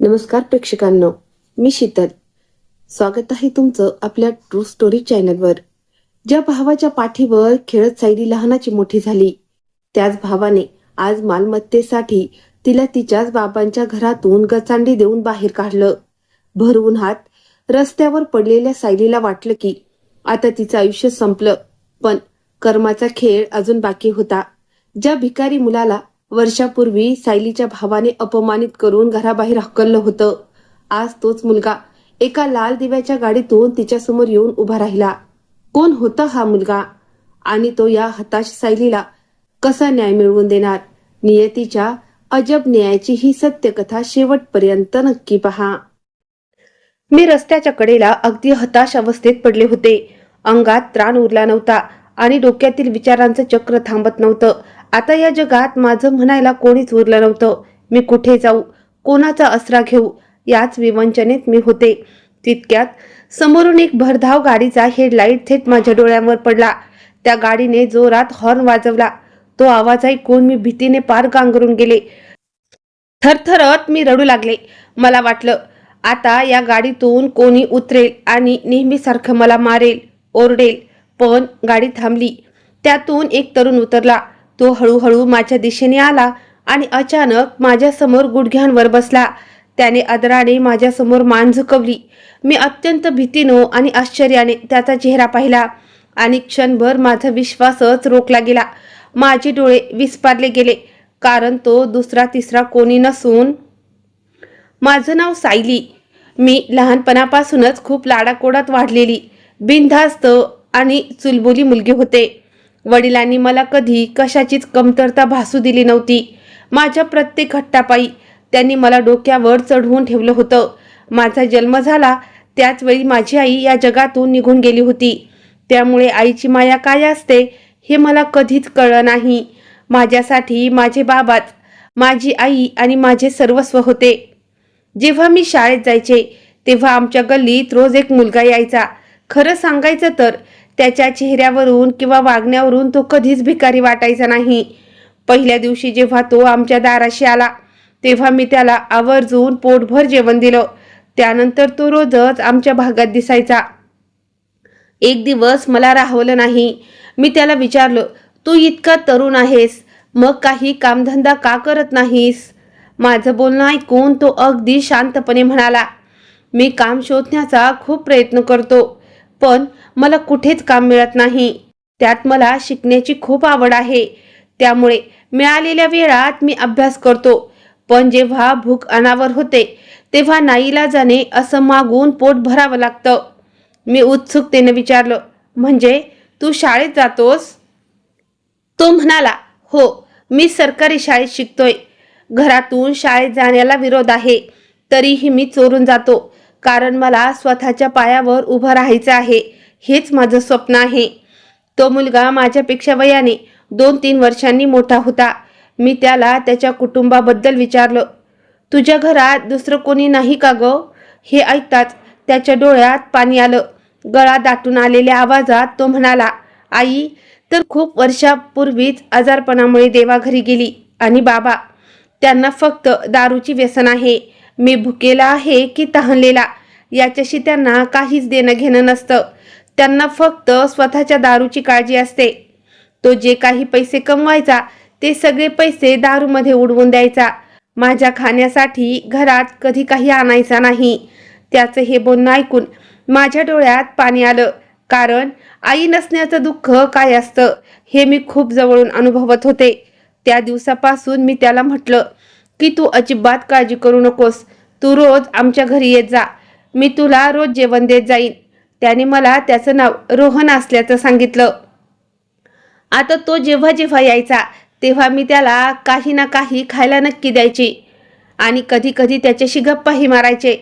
नमस्कार प्रेक्षकांनो, मी शीतल. स्वागत आहे तुमचं आपल्या ट्रू स्टोरी चॅनलवर. ज्या भावाच्या पाठीवर खेळत सायली लहानाची मोठी झाली, त्याच भावाने आज मालमत्तेसाठी तिला तिच्याच बाबांच्या घरातून गचांडी देऊन बाहेर काढलं. भर उन्हात रस्त्यावर पडलेल्या सायलीला वाटलं की आता तिचं आयुष्य संपलं, पण कर्माचा खेळ अजून बाकी होता. ज्या भिकारी मुलाला वर्षापूर्वी सायलीच्या भावाने अपमानित करून घराबाहेर हकललं होतं, आज तोच मुलगा एका लाल दिव्याच्या गाडीतून तिच्यासमोर येऊन उभा राहिला. कोण होता हा मुलगा आणि तो या हताश सायलीला कसा न्याय मिळवून देणार? नियतीच्या अजब न्यायाची ही सत्यकथा शेवटपर्यंत नक्की पहा. मी रस्त्याच्या कडेला अगदी हताश अवस्थेत पडले होते. अंगात त्राण उरला नव्हता आणि डोक्यातील विचारांचं चक्र थांबत नव्हतं. आता या जगात माझं म्हणायला कोणीच उरलं नव्हतं. मी कुठे जाऊ, कोणाचा आसरा घेऊ, याच विवंचनेत मी होते. तितक्यात समोरून एक भरधाव गाडीचा हेडलाईट थेट माझ्या डोळ्यांवर पडला. त्या गाडीने जोरात हॉर्न वाजवला. तो आवाज ऐकून मी भीतीने पार गांगरून गेले. थरथरत मी रडू लागले. मला वाटलं आता या गाडीतून कोणी उतरेल आणि नेहमीसारखं मला मारेल, ओरडेल. पण गाडी थांबली. त्यातून एक तरुण उतरला. तो हळूहळू माझ्या दिशेने आला आणि अचानक माझ्या समोर गुडघ्यांवर बसला. त्याने आदराने माझ्या समोर मान झुकवली. मी अत्यंत भीतीने आणि आश्चर्याने त्याचा चेहरा पाहिला आणि क्षणभर माझा विश्वासच रोखला गेला. माझे डोळे विस्पारले गेले, कारण तो दुसरा तिसरा कोणी नसून माझं नाव सायली. मी लहानपणापासूनच खूप लाडाकोडात वाढलेली, बिनधास्त आणि चुलबुली मुलगी होते. वडिलांनी मला कधी कशाचीच कमतरता भासू दिली नव्हती. माझ्या प्रत्येक हट्टापायी त्यांनी मला डोक्यावर चढवून ठेवलं होतं. माझा जन्म झाला त्याच वेळी माझी आई या जगातून निघून गेली होती. त्यामुळे आईची माया काय असते हे मला कधीच कळलं नाही. माझ्यासाठी माझे बाबाच माझी आई आणि माझे सर्वस्व होते. जेव्हा मी शाळेत जायचे तेव्हा आमच्या गल्लीत रोज एक मुलगा यायचा. खरं सांगायचं तर त्याच्या चेहऱ्यावरून किंवा वागण्यावरून तो कधीच भिकारी वाटायचा नाही. पहिल्या दिवशी जेव्हा तो आमच्या दाराशी आला तेव्हा मी त्याला आवर्जून पोटभर जेवण दिलं. त्यानंतर तो रोजच आमच्या भागात दिसायचा. एक दिवस मला राहवलं नाही. मी त्याला विचारलं, तू इतका तरुण आहेस, मग काही कामधंदा का करत नाहीस? माझं बोलणं ऐकून तो अगदी शांतपणे म्हणाला, मी काम शोधण्याचा खूप प्रयत्न करतो, पण मला कुठेच काम मिळत नाही. त्यात मला शिकण्याची खूप आवड आहे, त्यामुळे मिळालेल्या वेळात मी अभ्यास करतो. पण जेव्हा भूक अनावर होते तेव्हा नाईलाजाने असं मागून पोट भरावं लागतं. मी उत्सुकतेने विचारलं, म्हणजे तू शाळेत जातोस? तो म्हणाला, हो, मी सरकारी शाळेत शिकतोय. घरातून शाळेत जाण्याला विरोध आहे, तरीही मी चोरून जातो, कारण मला स्वतःच्या पायावर उभं राहायचं आहे. हेच माझं स्वप्न आहे. तो मुलगा माझ्यापेक्षा वयाने 2-3 वर्षांनी मोठा होता. मी त्याला त्याच्या कुटुंबाबद्दल विचारलं, तुझ्या घरात दुसरं कोणी नाही का गं? हे ऐकताच त्याच्या डोळ्यात पाणी आलं. गळा दाटून आलेल्या आवाजात तो म्हणाला, आई तर खूप वर्षापूर्वीच आजारपणामुळे देवाघरी गेली आणि बाबा, त्यांना फक्त दारूची व्यसन आहे. मी भुकेला आहे की तहानलेला याच्याशी त्यांना काहीच देणं घेणं नसतं. त्यांना फक्त स्वतःच्या दारूची काळजी असते. तो जे काही पैसे कमवायचा ते सगळे पैसे दारूमध्ये उडवून द्यायचा. माझ्या खाण्यासाठी घरात कधी काही आणायचा नाही. त्याचं हे बोलणं ऐकून माझ्या डोळ्यात पाणी आलं, कारण आई नसण्याचं दुःख काय असतं हे मी खूप जवळून अनुभवत होते. त्या दिवसापासून मी त्याला म्हटलं की तू अजिबात काळजी करू नकोस, तू रोज आमच्या घरी येत जा, मी तुला रोज जेवण देत जाईन. त्याने मला त्याचं नाव रोहन असल्याचं सांगितलं. आता तो जेव्हा जेव्हा यायचा तेव्हा मी त्याला काही ना काही खायला नक्की द्यायची आणि कधी कधी त्याच्याशी गप्पाही मारायचे.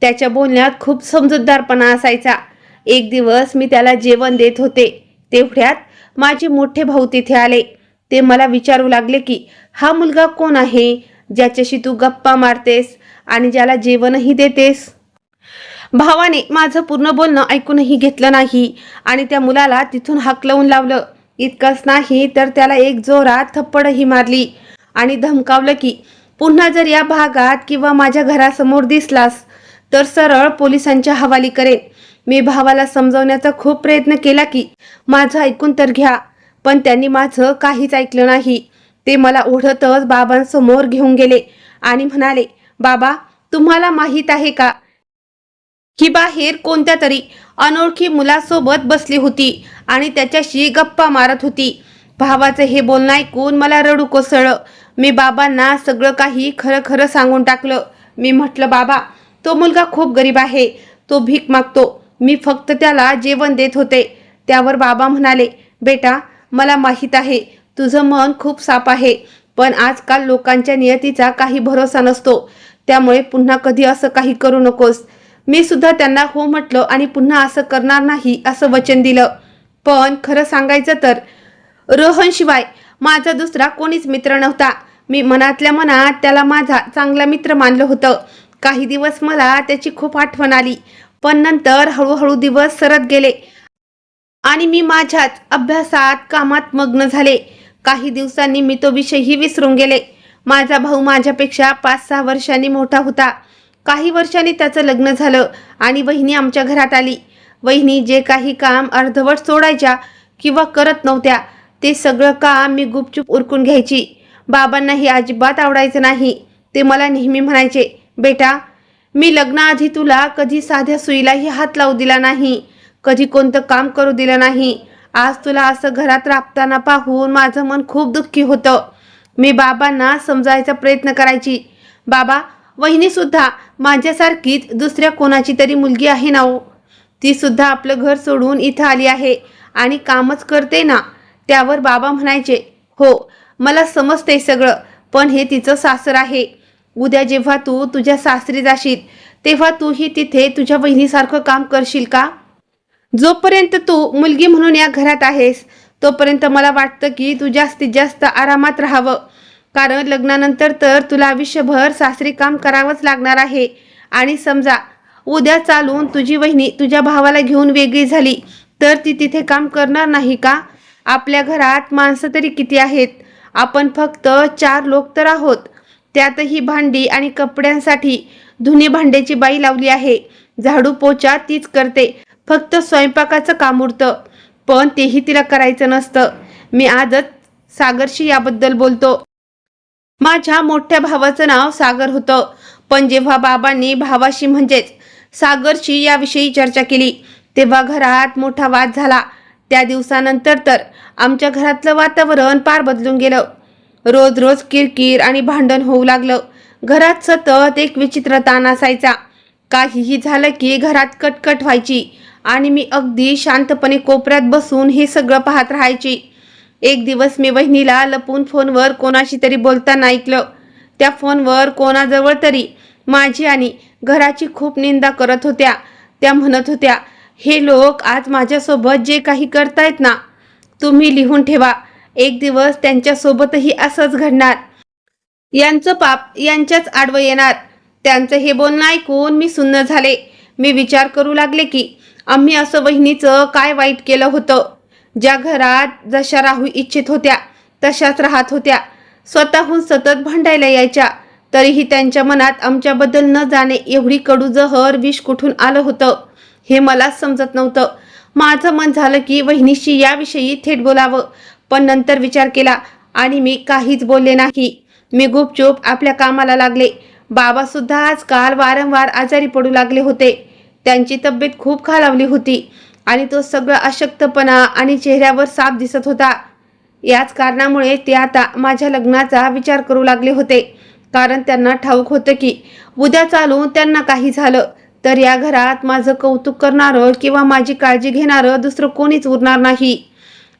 त्याच्या बोलण्यात खूप समजूतदारपणा असायचा. एक दिवस मी त्याला जेवण देत होते तेवढ्यात माझे मोठे भाऊ तिथे आले. ते मला विचारू लागले की हा मुलगा कोण आहे ज्याच्याशी तू गप्पा मारतेस आणि ज्याला जेवणही देतेस? भावाने माझं पूर्ण बोलणं ऐकूनही घेतलं नाही आणि त्या मुलाला तिथून हाकलवून लावलं. इतकंच नाही तर त्याला एक जोरात थप्पडही मारली आणि धमकावलं की पुन्हा जर या भागात किंवा माझ्या घरासमोर दिसलास तर सरळ पोलिसांच्या हवाली करेन. मी भावाला समजवण्याचा खूप प्रयत्न केला की माझं ऐकून तर घ्या, पण त्यांनी माझं काहीच ऐकलं नाही. ते मला ओढतच बाबांसमोर घेऊन गेले आणि म्हणाले, बाबा तुम्हाला माहीत आहे का ही बाहेर कोणत्या तरी अनोळखी मुलासोबत बसली होती आणि त्याच्याशी गप्पा मारत होती. भावाचं हे बोलणं ऐकून मला रडू कोसळलं. मी बाबांना सगळं काही खरं खरं सांगून टाकलं. मी म्हटलं, बाबा तो मुलगा खूप गरीब आहे, तो भीक मागतो, मी फक्त त्याला जेवण देत होते. त्यावर बाबा म्हणाले, बेटा मला माहीत आहे तुझं मन खूप साफ आहे, पण आजकाल लोकांच्या नियतीचा काही भरोसा नसतो, त्यामुळे पुन्हा कधी असं काही करू नकोस. मी सुद्धा त्यांना हो म्हटलं आणि पुन्हा असं करणार नाही असं वचन दिलं. पण खरं सांगायचं तर रोहनशिवाय माझा दुसरा कोणीच मित्र नव्हता. मी मनातल्या मनात त्याला माझा चांगला मित्र मानलं होतं. काही दिवस मला त्याची खूप आठवण आली, पण नंतर हळूहळू दिवस सरत गेले आणि मी माझ्याच अभ्यासात कामात मग्न झाले. काही दिवसांनी मी तो विषयही विसरून गेले. माझा भाऊ माझ्यापेक्षा 5-6 वर्षांनी मोठा होता. काही वर्षांनी त्याचं लग्न झालं आणि वहिनी आमच्या घरात आली. वहिनी जे काही काम अर्धवट सोडायच्या किंवा करत नव्हत्या ते सगळं काम मी गुपचूप उरकून घ्यायची. बाबांनाही अजिबात आवडायचं नाही. ते मला नेहमी म्हणायचे, बेटा मी लग्नाआधी तुला कधी साध्या सुईलाही हात लावू दिला नाही, कधी कोणतं काम करू दिलं नाही. आज तुला असं घरात राबताना पाहून माझं मन खूप दुःखी होतं. मी बाबांना समजायचा प्रयत्न करायची, बाबा वहिनी सुद्धा माझ्यासारखीच दुसऱ्या कोणाची तरी मुलगी आहे ना हो, ती सुद्धा आपलं घर सोडून इथं आली आहे आणि कामच करते ना. त्यावर बाबा म्हणायचे, हो मला समजते सगळं, पण हे तिचं सासर आहे. उद्या जेव्हा तू तुझ्या सासरी जाशील तेव्हा तूही तिथे तुझ्या बहिणीसारखं काम करशील का? जोपर्यंत तू मुलगी म्हणून या घरात आहेस तोपर्यंत मला वाटतं की तू जास्तीत जास्त आरामात राहावं, कारण लग्नानंतर तर तुला आयुष्यभर सासरी काम करावंच लागणार आहे. आणि समजा उद्या चालून तुझी वहिनी तुझ्या भावाला घेऊन वेगळी झाली तर ती तिथे काम करणार नाही का? आपल्या घरात माणसं तरी किती आहेत? आपण फक्त 4 लोक तर आहोत. त्यातही भांडी आणि कपड्यांसाठी धुणी भांड्याची बाई लावली आहे. झाडू पोचा तीच करते, फक्त स्वयंपाकाचं काम उरतं, पण तेही तिला करायचं नसतं. मी आजच सागरशी याबद्दल बोलतो. माझ्या मोठ्या भावाचं नाव सागर होतं, पण जेव्हा बाबांनी भावाशी म्हणजेच सागरशी याविषयी चर्चा केली तेव्हा घरात मोठा वाद झाला. त्या दिवसानंतर तर आमच्या घरातलं वातावरण पार बदलून गेलं. रोज रोज किरकिर आणि भांडण होऊ लागलं. घरात सतत एक विचित्र ताण असायचा. काहीही झालं की घरात कटकट व्हायची आणि मी अगदी शांतपणे कोपऱ्यात बसून हे सगळं पाहत राहायची. एक दिवस मी वहिनीला लपून फोनवर कोणाशी तरी बोलताना ऐकलं. त्या फोनवर कोणाजवळ तरी माझी आणि घराची खूप निंदा करत होत्या. त्या म्हणत होत्या, हे लोक आज माझ्यासोबत जे काही करतायत ना, तुम्ही लिहून ठेवा, एक दिवस त्यांच्यासोबतही असंच घडणार. यांचं पाप यांच्याच आडवं येणार. त्यांचं हे बोलणं ऐकून मी सुन्न झाले. मी विचार करू लागले की आम्ही असं वहिनीचं काय वाईट केलं होतं. ज्या घरात जशा राहू इच्छित होत्या तशाच राहत होत्या. स्वतःहून सतत भांडायला यायच्या, तरीही त्यांच्या मनात आमच्याबद्दल न जाणे एवढी कडू जहर विष कुठून आलं होतं हे मलाच समजत नव्हतं. माझं मन झालं की वहिनीशी याविषयी थेट बोलावं, पण नंतर विचार केला आणि मी काहीच बोलले नाही. मी गुपचूप आपल्या कामाला लागले. बाबा सुद्धा आजकाल वारंवार आजारी पडू लागले होते. त्यांची तब्येत खूप खालावली होती आणि तो सगळा अशक्तपणा आणि चेहऱ्यावर साप दिसत होता. याच कारणामुळे ते आता माझ्या लग्नाचा विचार करू लागले होते, कारण त्यांना ठाऊक होतं की उद्या चालून त्यांना काही झालं तर या घरात माझं कौतुक करणारं किंवा माझी काळजी घेणारं दुसरं कोणीच उरणार नाही.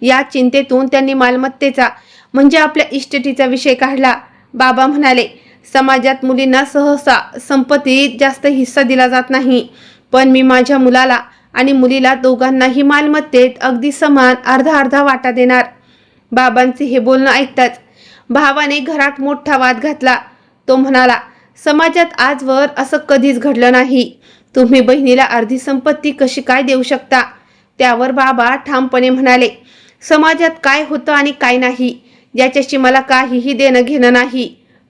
या चिंतेतून त्यांनी मालमत्तेचा म्हणजे आपल्या इस्टेटीचा विषय काढला. बाबा म्हणाले, समाजात मुलींना सहसा संपत्तीत जास्त हिस्सा दिला जात नाही, पण मी माझ्या मुलाला आणि मुलीला दोघांनाही मालमत्तेत अगदी समान अर्धा अर्धा वाटा देणार. बाबांचे हे बोलणं ऐकताच भावाने घरात मोठा वाद घातला. तो म्हणाला, समाजात आजवर असं कधीच घडलं नाही. तुम्ही बहिणीला अर्धी संपत्ती कशी काय देऊ शकता? त्यावर बाबा ठामपणे म्हणाले, समाजात काय होतं आणि काय नाही याच्याशी मला काहीही देणं घेणं नाही,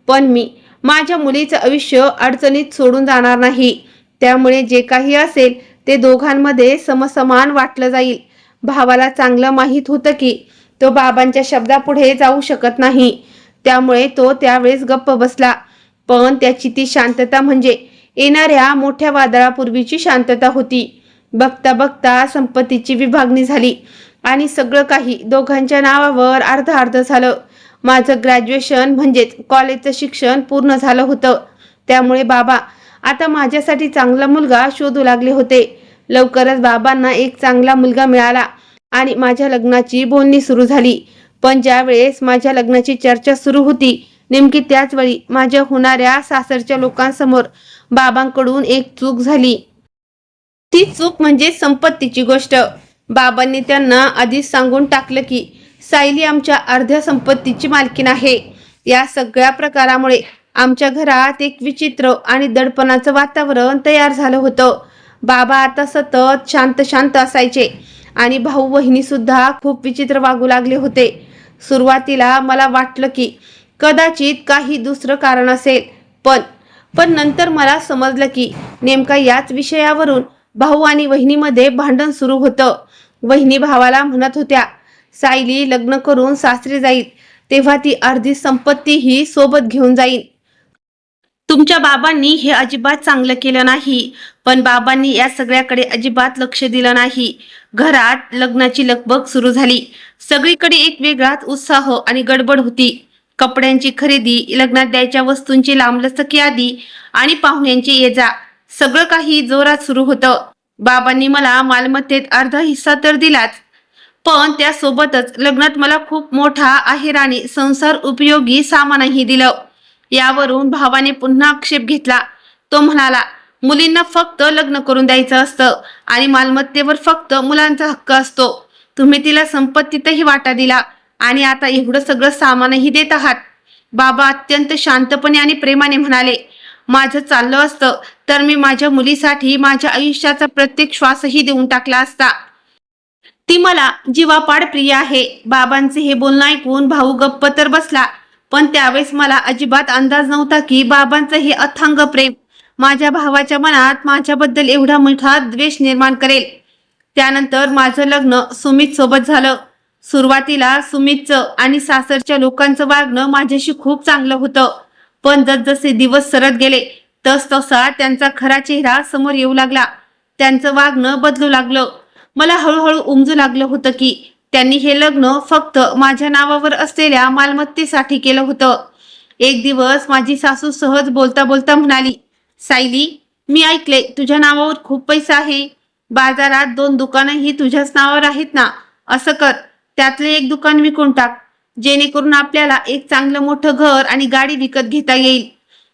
पण मी माझ्या मुलीचं आयुष्य अडचणीत सोडून जाणार नाही, त्यामुळे जे काही असेल ते दोघांमध्ये समसमान वाटलं जाईल. भावाला चांगलं माहीत होतं की तो बाबांच्या शब्दापुढे जाऊ शकत नाही, त्यामुळे तो त्यावेळेस गप्प बसला. पण त्याची ती शांतता म्हणजे येणाऱ्या मोठ्या वादळापूर्वीची शांतता होती. बघता बघता संपत्तीची विभागणी झाली आणि सगळं काही दोघांच्या नावावर अर्ध अर्ध झालं. माझं ग्रॅज्युएशन म्हणजेच कॉलेजचं शिक्षण पूर्ण झालं होतं, त्यामुळे बाबा आता माझ्यासाठी चांगला मुलगा शोधू लागले होते. लवकरच बाबांना एक चांगला मुलगा मिळाला आणि माझ्या लग्नाची बोलणी सुरू झाली. पण ज्या वेळेस माझ्या लग्नाची चर्चा सुरू होती, नेमकी त्याच वेळी माझ्या होणाऱ्या सासरच्या लोकांसमोर बाबांकडून एक चूक झाली. ती चूक म्हणजे संपत्तीची गोष्ट. बाबांनी त्यांना आधीच सांगून टाकलं की सायली आमच्या अर्ध्या संपत्तीची मालकीण आहे. या सगळ्या प्रकारामुळे आमच्या घरात एक विचित्र आणि दडपणाचं वातावरण तयार झालं होतं. बाबा आता सतत शांत शांत असायचे आणि भाऊ बहिणी सुद्धा खूप विचित्र वागू लागले होते. सुरुवातीला मला वाटलं की कदाचित काही दुसरं कारण असेल, पण नंतर मला समजलं की नेमका याच विषयावरून भाऊ आणि वहिनीमध्ये भांडण सुरू होतं. वहिनी भावाला म्हणत होत्या, सायली लग्न करून सासरी जाईल तेव्हा ती अर्धी संपत्तीही सोबत घेऊन जाईल. तुमच्या बाबांनी हे अजिबात चांगलं केलं नाही. पण बाबांनी या सगळ्याकडे अजिबात लक्ष दिलं नाही. घरात लग्नाची लगबग सुरू झाली. सगळीकडे एक वेगळाच उत्साह आणि गडबड होती. कपड्यांची खरेदी, लग्नात द्यायच्या वस्तूंची लांबलचक यादी आणि पाहुण्यांची ये-जा, सगळं काही जोरात सुरू होतं. बाबांनी मला मालमत्तेत अर्धा हिस्सा तर दिलाच, पण त्यासोबतच लग्नात मला खूप मोठा आहेराने संसार उपयोगी सामानही दिलं. यावरून भावाने पुन्हा आक्षेप घेतला. तो म्हणाला, मुलींना फक्त लग्न करून द्यायचं असतं आणि मालमत्तेवर फक्त मुलांचा हक्क असतो. तुम्ही तिला संपत्तीतही वाटा दिला आणि आता एवढं सगळं सामानही देत आहात. बाबा अत्यंत शांतपणे आणि प्रेमाने म्हणाले, माझं चाललं असतं तर मी माझ्या मुलीसाठी माझ्या आयुष्याचा प्रत्येक श्वासही देऊन टाकला असता. ती मला जीवापाड प्रिय आहे. बाबांचे हे बोलणं ऐकून भाऊ गप्प तर बसला, पण त्यावेळेस मला अजिबात अंदाज नव्हता की बाबांचं हे अथांग प्रेम माझ्या भावाच्या मनात माझ्याबद्दल एवढा मोठा द्वेष निर्माण करेल. त्यानंतर माझं लग्न सुमित सोबत झालं. सुरुवातीला सुमितचं आणि सासरच्या लोकांचं वागणं माझ्याशी खूप चांगलं होतं, पण जसजसे दिवस सरत गेले तसतसा त्यांचा खरा चेहरा समोर येऊ लागला. त्यांचं वागणं बदलू लागलं. मला हळूहळू उमजू लागलं होतं की त्यांनी हे लग्न फक्त माझ्या नावावर असलेल्या मालमत्तेसाठी केलं होतं. एक दिवस माझी सासू सहज बोलता बोलता म्हणाली, सायली, मी ऐकले तुझ्या नावावर खूप पैसा आहे. बाजारात 2 दुकानंही तुझ्याच नावावर आहेत ना. असं कर, त्यातले एक दुकान विकून टाक, जेणेकरून आपल्याला एक चांगलं मोठं घर आणि गाडी विकत घेता येईल.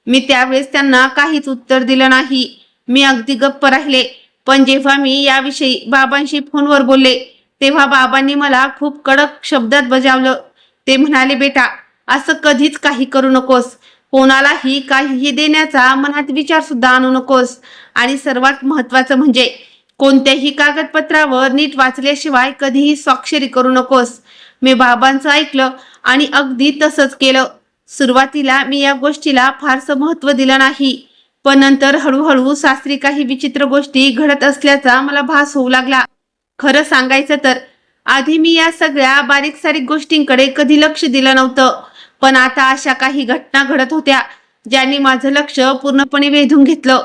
मी त्यावेळेस त्यांना काहीच उत्तर दिलं नाही. मी अगदी गप्प राहिले. पण जेव्हा मी याविषयी बाबांशी फोनवर बोलले तेव्हा बाबांनी मला खूप कडक शब्दात बजावलं. ते म्हणाले, बेटा, असं कधीच काही करू नकोस. कोणालाही काहीही देण्याचा मनात विचार सुद्धा आणू नकोस. आणि सर्वात महत्वाचं म्हणजे कोणत्याही कागदपत्रावर नीट वाचल्याशिवाय कधीही स्वाक्षरी करू नकोस. मी बाबांचं ऐकलं आणि अगदी तसंच केलं. सुरुवातीला मी या गोष्टीला फारसं महत्त्व दिलं नाही, पण नंतर हळूहळू सासरी काही विचित्र गोष्टी घडत असल्याचा मला भास होऊ लागला. खरं सांगायचं तर आधी मी या सगळ्या बारीक सारीक गोष्टींकडे कधी लक्ष दिलं नव्हतं, पण आता अशा काही घटना घडत होत्या ज्यांनी माझं लक्ष पूर्णपणे वेधून घेतलं.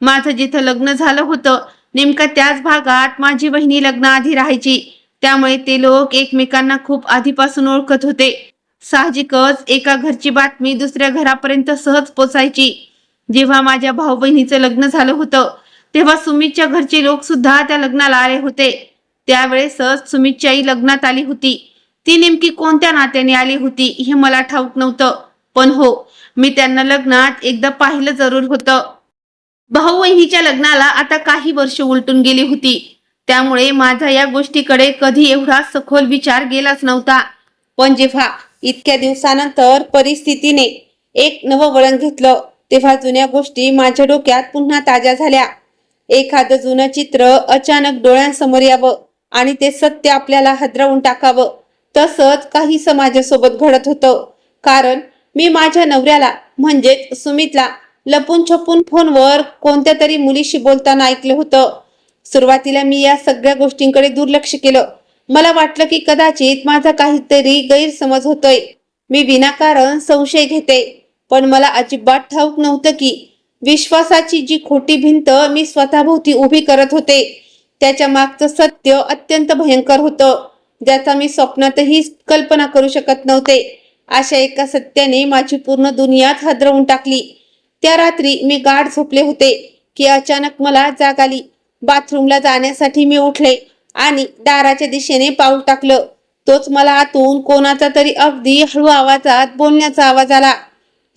माझं जिथं लग्न झालं होतं नेमका त्याच भागात माझी बहिणी लग्नाआधी राहायची, त्यामुळे ते लोक एकमेकांना खूप आधीपासून ओळखत होते. साहजिकच एका घरची बातमी दुसऱ्या घरापर्यंत सहज पोचायची. जेव्हा माझ्या भाऊ बहिणीचं लग्न झालं होतं तेव्हा सुमितच्या घरचे लोक सुद्धा त्या लग्नाला आले होते. त्यावेळेसच सुमितची आई लग्नात आली होती. ती नेमकी कोणत्या नात्याने आली होती हे मला ठाऊक नव्हतं, पण हो, मी त्यांना लग्नात एकदा पाहिलं जरूर होतं. भाऊ बहिणीच्या लग्नाला आता काही वर्ष उलटून गेली होती, त्यामुळे माझा या गोष्टीकडे कधी एवढा सखोल विचार गेलाच नव्हता. पण जेव्हा इतक्या दिवसानंतर परिस्थितीने एक नवं वळण घेतलं तेव्हा जुन्या गोष्टी माझ्या डोक्यात पुन्हा ताज्या झाल्या. एखादं जुनं चित्र अचानक डोळ्यांसमोर यावं आणि ते सत्य आपल्याला हादरवून टाकावं, तसंच काही समाजासोबत घडत होतं. कारण मी माझ्या नवऱ्याला म्हणजेच सुमितला लपून छपून फोनवर कोणत्या तरी मुलीशी बोलताना ऐकलं होतं. सुरुवातीला मी या सगळ्या गोष्टींकडे दुर्लक्ष केलं. मला वाटलं की कदाचित माझा काहीतरी गैरसमज होतोय, मी विनाकारण संशय घेते. पण मला अजिबात ठाऊक नव्हतं की विश्वासाची जी खोटी भिंत मी स्वतःभोवती उभी करत होते त्याच्या मागचं सत्य अत्यंत भयंकर होतं, ज्याचा मी स्वप्नातही कल्पना करू शकत नव्हते. अशा एका सत्याने माझी पूर्ण दुनियाच हादरवून टाकली. त्या रात्री मी गाढ झोपले होते की अचानक मला जाग आली. बाथरूमला जाण्यासाठी मी उठले आणि दाराच्या दिशेने पाऊल टाकलं. तोच मला आतून कोणाचा तरी अगदी हळू आवाजात बोलण्याचा आवाज आला.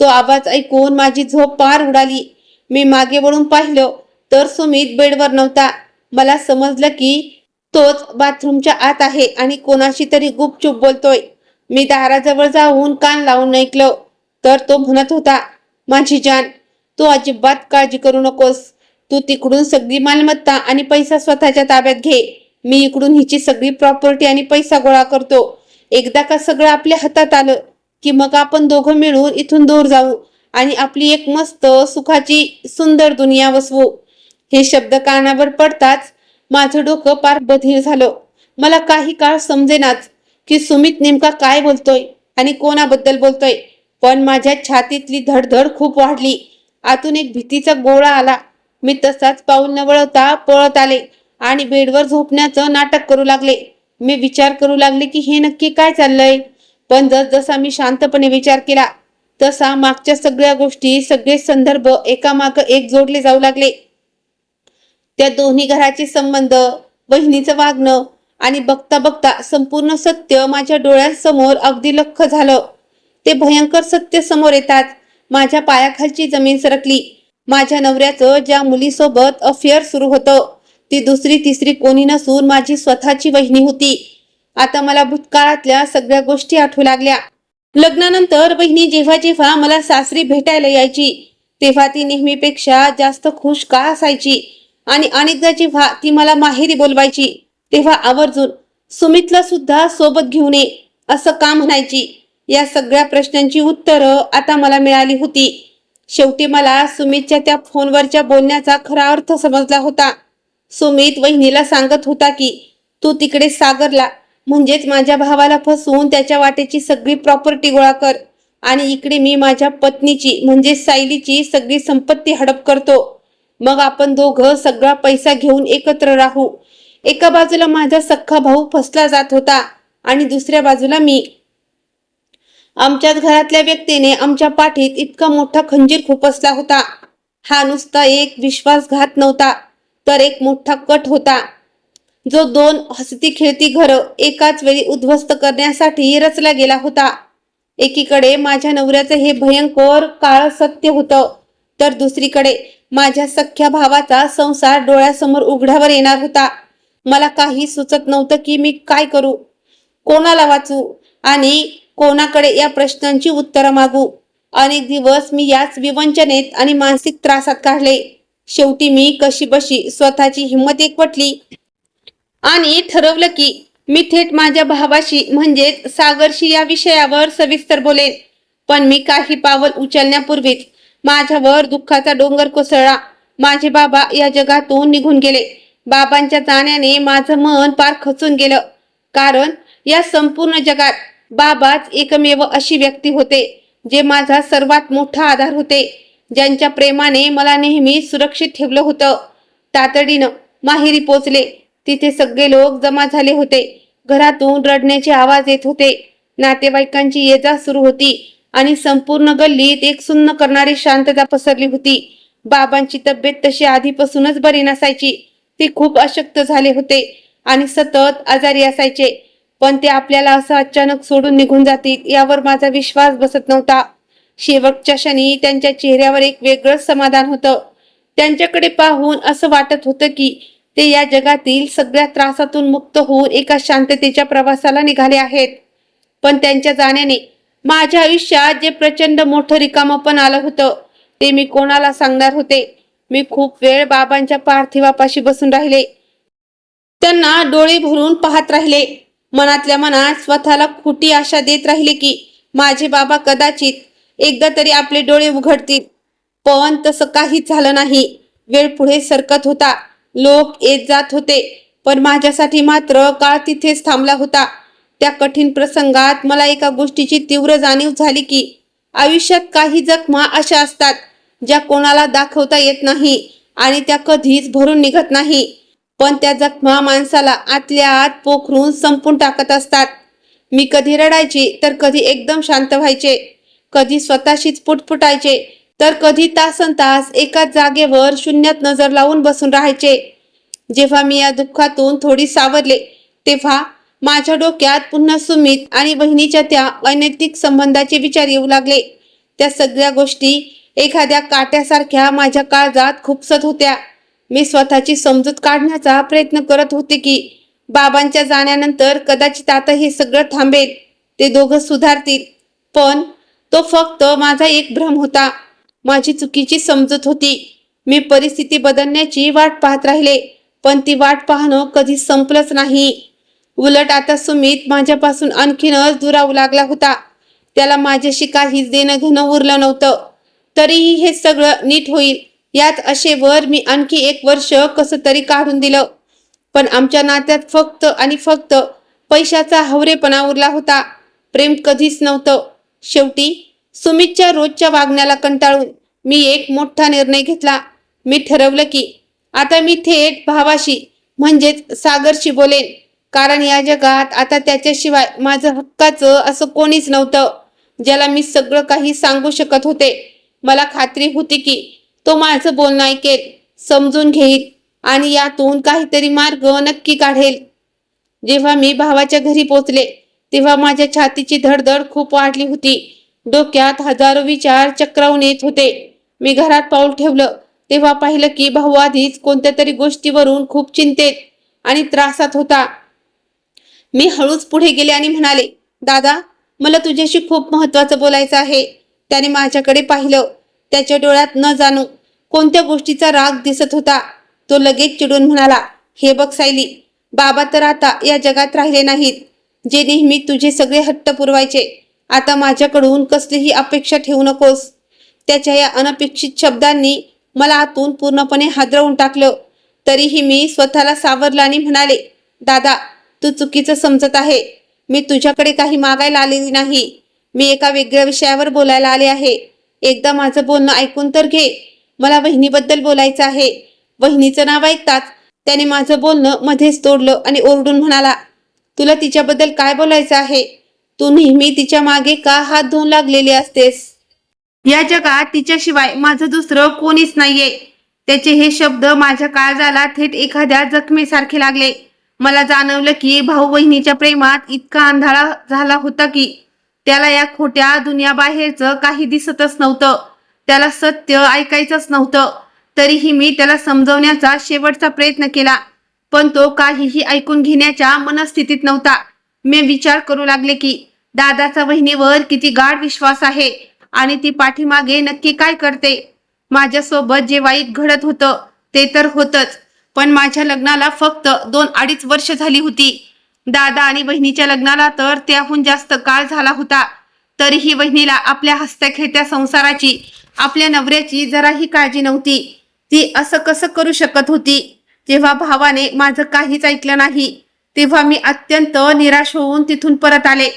तो आवाज ऐकून माझी झोप पार उडाली. मी मागे वळून पाहिलं तर सुमित बेडवर नव्हता. मला समजलं की तोच बाथरूमच्या आत आहे आणि कोणाशी तरी गुपचूप बोलतोय. मी दाराजवळ जाऊन कान लावून ऐकलं तर तो म्हणत होता, माझी जान, तू अजिबात काळजी करू नकोस. तू तिकडून सगळी मालमत्ता आणि पैसा स्वतःच्या ताब्यात घे. मी इकडून हिची सगळी प्रॉपर्टी आणि पैसा गोळा करतो. एकदा का सगळं आपल्या हातात आलं की मग आपण दोघं मिळून इथून दूर जाऊ आणि आपली एक मस्त सुखाची सुंदर दुनिया वसवू. हे शब्द कानावर पडताच माझं डोकं पार बधीर झालं. मला काही काळ समजेनाच की सुमित नेमका काय बोलतोय आणि कोणाबद्दल बोलतोय. पण माझ्या छातीतली धडधड खूप वाढली. आतून एक भीतीचा गोळा आला. मी तसाच पाऊल न वळवता पळत आले आणि बेडवर झोपण्याचं नाटक करू लागले. मी विचार करू लागले की हे नक्की काय चाललंय. पण जसा मी शांतपणे विचार केला तसा मागच्या सगळ्या गोष्टी, सगळे संदर्भ एकामाग एक जोडले जाऊ लागले. त्या दोन्ही घराचे संबंध, वहिनीचं वागणं आणि बघता बघता संपूर्ण सत्य माझ्या डोळ्यांसमोर अगदी लख्ख झालं. ते भयंकर सत्य समोर येतात माझ्या पायाखालची जमीन सरकली. माझ्या नवऱ्याचं ज्या मुलीसोबत अफेअर सुरू होतं ती दुसरी तिसरी कोणी नसून माझी स्वतःची वहिनी होती. आता मला भूतकाळातल्या सगळ्या गोष्टी आठवू लागल्या. लग्नानंतर वहिनी जेव्हा जेव्हा मला सासरी भेटायला यायची तेव्हा ती नेहमीपेक्षा जास्त खुश का असायची आणि अनेकदा जेव्हा ती मला माहेरी बोलवायची तेव्हा आवर्जून सुमितला सुद्धा सोबत घेऊन ये असं का म्हणायची. या सगळ्या प्रश्नांची उत्तरं आता मला मिळाली होती. शेवटी मला सुमितच्या त्या फोनवरच्या बोलण्याचा खरा अर्थ समजला होता. सुमित वहिनीला सांगत होता की तू तिकडे सागरला म्हणजेच माझ्या भावाला फसवून त्याच्या वाटेची सगळी प्रॉपर्टी गोळा कर आणि इकडे मी माझ्या पत्नीची म्हणजे सायलीची सगळी संपत्ती हडप करतो. मग आपण दोघं सगळा पैसा घेऊन एकत्र राहू. एका बाजूला माझा सख्खा भाऊ फसला जात होता आणि दुसऱ्या बाजूला मी. आमच्याच घरातल्या व्यक्तीने आमच्या पाठीत इतका मोठा खंजीर खुपसला होता. हा नुसता एक विश्वासघात नव्हता तर एक मोठा कट होता जो दोन हसती खेळती घरं एकाच वेळी उद्ध्वस्त करण्यासाठी रचला गेला होता. एकीकडे माझ्या नवऱ्याचं हे भयंकर काळ सत्य होतं तर दुसरीकडे माझ्या सख्ख्या भावाचा संसार डोळ्यासमोर उघड्यावर येणार होता. मला काही सुचत नव्हतं की मी काय करू, कोणाला वाचू आणि कोणाकडे या प्रश्नांची उत्तरं मागू. अनेक दिवस मी याच विवंचनेत आणि मानसिक त्रासात काढले. शेवटी मी कशीबशी स्वतःची हिंमत एकवटली आणि ठरवलं की मी थेट माझ्या भावाशी म्हणजेच सागरशी या विषयावर सविस्तर बोलेन. पण मी काही पावल उचलण्यापूर्वीच माझ्यावर दुःखाचा डोंगर कोसळला. माझे बाबा या जगातून निघून गेले. बाबांच्या जाण्याने माझं मन पार खचून गेलं. कारण या संपूर्ण जगात बाबाच एकमेव अशी व्यक्ती होते जे माझा सर्वात मोठा आधार होते, ज्यांच्या प्रेमाने मला नेहमी सुरक्षित ठेवलं होतं. तातडीनं माहेरी पोचले. तिथे सगळे लोक जमा झाले होते. घरातून रडण्याचे आवाज येत होते. नातेवाईकांची ये-जा सुरू होती आणि संपूर्ण गल्लीत एक सुन्न करणारी शांतता पसरली होती. बाबांची तब्येत तशी आधीपासूनच बरी नसायची. ते खूप अशक्त झाले होते आणि सतत आजारी असायचे. पण ते आपल्याला असं अचानक सोडून निघून जातील यावर माझा विश्वास बसत नव्हता. शेवटच्या क्षणी त्यांच्या चेहऱ्यावर एक वेगळंच समाधान होतं. त्यांच्याकडे पाहून असं वाटत होतं की ते या जगातील सगळ्या त्रासातून मुक्त होऊन एका शांततेच्या प्रवासाला निघाले आहेत. पण त्यांच्या जाण्याने माझ्या आयुष्यात जे प्रचंड मोठं रिकामपण आलं होतं ते मी कोणाला सांगणार होते. मी खूप वेळ बाबांच्या पार्थिवापाशी बसून राहिले. त्यांना डोळे भरून पाहत राहिले. मनातल्या मनात स्वतःला खोटी आशा देत राहिले की माझे बाबा कदाचित एकदा तरी आपले डोळे उघडतील. पण तसं काहीच झालं नाही. वेळ पुढे सरकत होता. लोक येत जात होते, पण माझ्यासाठी मात्र काळ तिथेच थांबला होता. त्या कठीण प्रसंगात मला एका गोष्टीची तीव्र जाणीव झाली की आयुष्यात काही जखमा अशा असतात ज्या कोणाला दाखवता येत नाही आणि त्या कधीच भरून निघत नाही, पण त्या जखमा माणसाला आतल्या आत पोखरून संपून टाकत असतात. मी कधी रडायची तर कधी एकदम शांत व्हायचे, कधी स्वतःशीच पुटपुटायचे तर कधी तासनतास एकाच जागेवर शून्यात नजर लावून बसून राहायचे. जेव्हा मी या दुःखातून थोडी सावरले तेव्हा माझ्या डोक्यात पुन्हा सुमित आणि बहिणीच्या त्या अनैतिक संबंधाचे विचार येऊ लागले. त्या सगळ्या गोष्टी एखाद्या काट्यासारख्या माझ्या काळजात खुपसत होत्या. मी स्वतःची समजूत काढण्याचा प्रयत्न करत होते की बाबांच्या जाण्यानंतर कदाचित आता हे सगळं थांबेल, ते दोघं सुधारतील. पण तो फक्त माझा एक भ्रम होता, माझी चुकीची समजूत होती. मी परिस्थिती बदलण्याची वाट पाहत राहिले, पण ती वाट पाहणं कधी संपलंच नाही. उलट आता सुमित माझ्यापासून आणखीनच दुरावू लागला होता. त्याला माझ्याशी काहीच देणं घेणं उरलं नव्हतं. तरीही हे सगळं नीट होईल यात आशेवर मी आणखी 1 वर्ष कसं तरी काढून दिलं. पण आमच्या नात्यात फक्त आणि फक्त पैशाचा हवरेपणा उरला होता. प्रेम कधीच नव्हतं. शेवटी सुमितच्या रोजच्या वागण्याला कंटाळून मी एक मोठा निर्णय घेतला. मी ठरवलं की आता मी थेट भावाशी म्हणजेच सागरशी बोलेन, कारण या जगात आता त्याच्याशिवाय माझं हक्काचं असं कोणीच नव्हतं ज्याला मी सगळं काही सांगू शकत होते. मला खात्री होती की तो माझं बोलणं ऐकेल, समजून घेईल आणि यातून काहीतरी मार्ग नक्की काढेल. जेव्हा मी भावाच्या घरी पोचले तेव्हा माझ्या छातीची धडधड खूप वाढली होती. डोक्यात हजारो विचार चक्रावून येत होते. मी घरात पाऊल ठेवलं तेव्हा पाहिलं की भाऊ आधीच कोणत्या तरी गोष्टीवरून खूप चिंतेत आणि त्रासात होता. मी हळूच पुढे गेले आणि म्हणाले, दादा, मला तुझ्याशी खूप महत्वाचं बोलायचं आहे. त्याने माझ्याकडे पाहिलं. त्याच्या डोळ्यात न जाणू कोणत्या गोष्टीचा राग दिसत होता. तो लगेच चिडून म्हणाला, हे बघ सायली, बाबा तर आता या जगात राहिले नाहीत. जे नेहमी तुझे सगळे हट्ट पुरवायचे, आता माझ्याकडून कसलीही अपेक्षा ठेवू नकोस. त्याच्या या अनपेक्षित शब्दांनी मला आतून पूर्णपणे हादरवून टाकलं. तरीही मी स्वतःला सावरलं आणि म्हणाले, दादा, तू चुकीचं समजत आहे. मी तुझ्याकडे काही मागायला आलेली नाही. मी एका वेगळ्या विषयावर बोलायला आले आहे. एकदा माझं बोलणं ऐकून तर घे. मला वहिनीबद्दल बोलायचं आहे. वहिनीचं नाव ऐकताच त्याने माझं बोलणं मध्येच तोडलं आणि ओरडून म्हणाला, तुला तिच्याबद्दल काय बोलायचं आहे? तू नेहमी तिच्या मागे का हात धुवून लागलेली असतेस? या जगात तिच्याशिवाय माझं दुसरं कोणीच नाहीये. त्याचे हे शब्द माझ्या काळजाला थेट एखाद्या जखमेसारखे लागले. मला जाणवलं की भाऊ बहिणीच्या प्रेमात इतका आंधळा झाला होता की त्याला या खोट्या दुनियाबाहेरचं काही दिसतच नव्हतं. त्याला सत्य ऐकायचंच नव्हतं. तरीही मी त्याला समजवण्याचा शेवटचा प्रयत्न केला, पण तो काहीही ऐकून घेण्याच्या मनस्थितीत नव्हता. मी विचार करू लागले की दादाचा बहिणीवर किती गाढ विश्वास आहे आणि ती पाठीमागे नक्की काय करते. माझ्यासोबत जे वाईट घडत होतं ते तर होतच, पण माझ्या लग्नाला फक्त 2-2.5 वर्ष झाली होती. दादा आणि बहिणीच्या लग्नाला तर त्याहून जास्त काळ झाला होता. तरीही बहिणीला आपल्या हसत्या खेळत्या संसाराची, आपल्या नवऱ्याची जराही काळजी नव्हती. ती असं कसं करू शकत होती? जेव्हा भावाने माझं काहीच ऐकलं नाही तेव्हा मी अत्यंत निराश होऊन तिथून परत आले.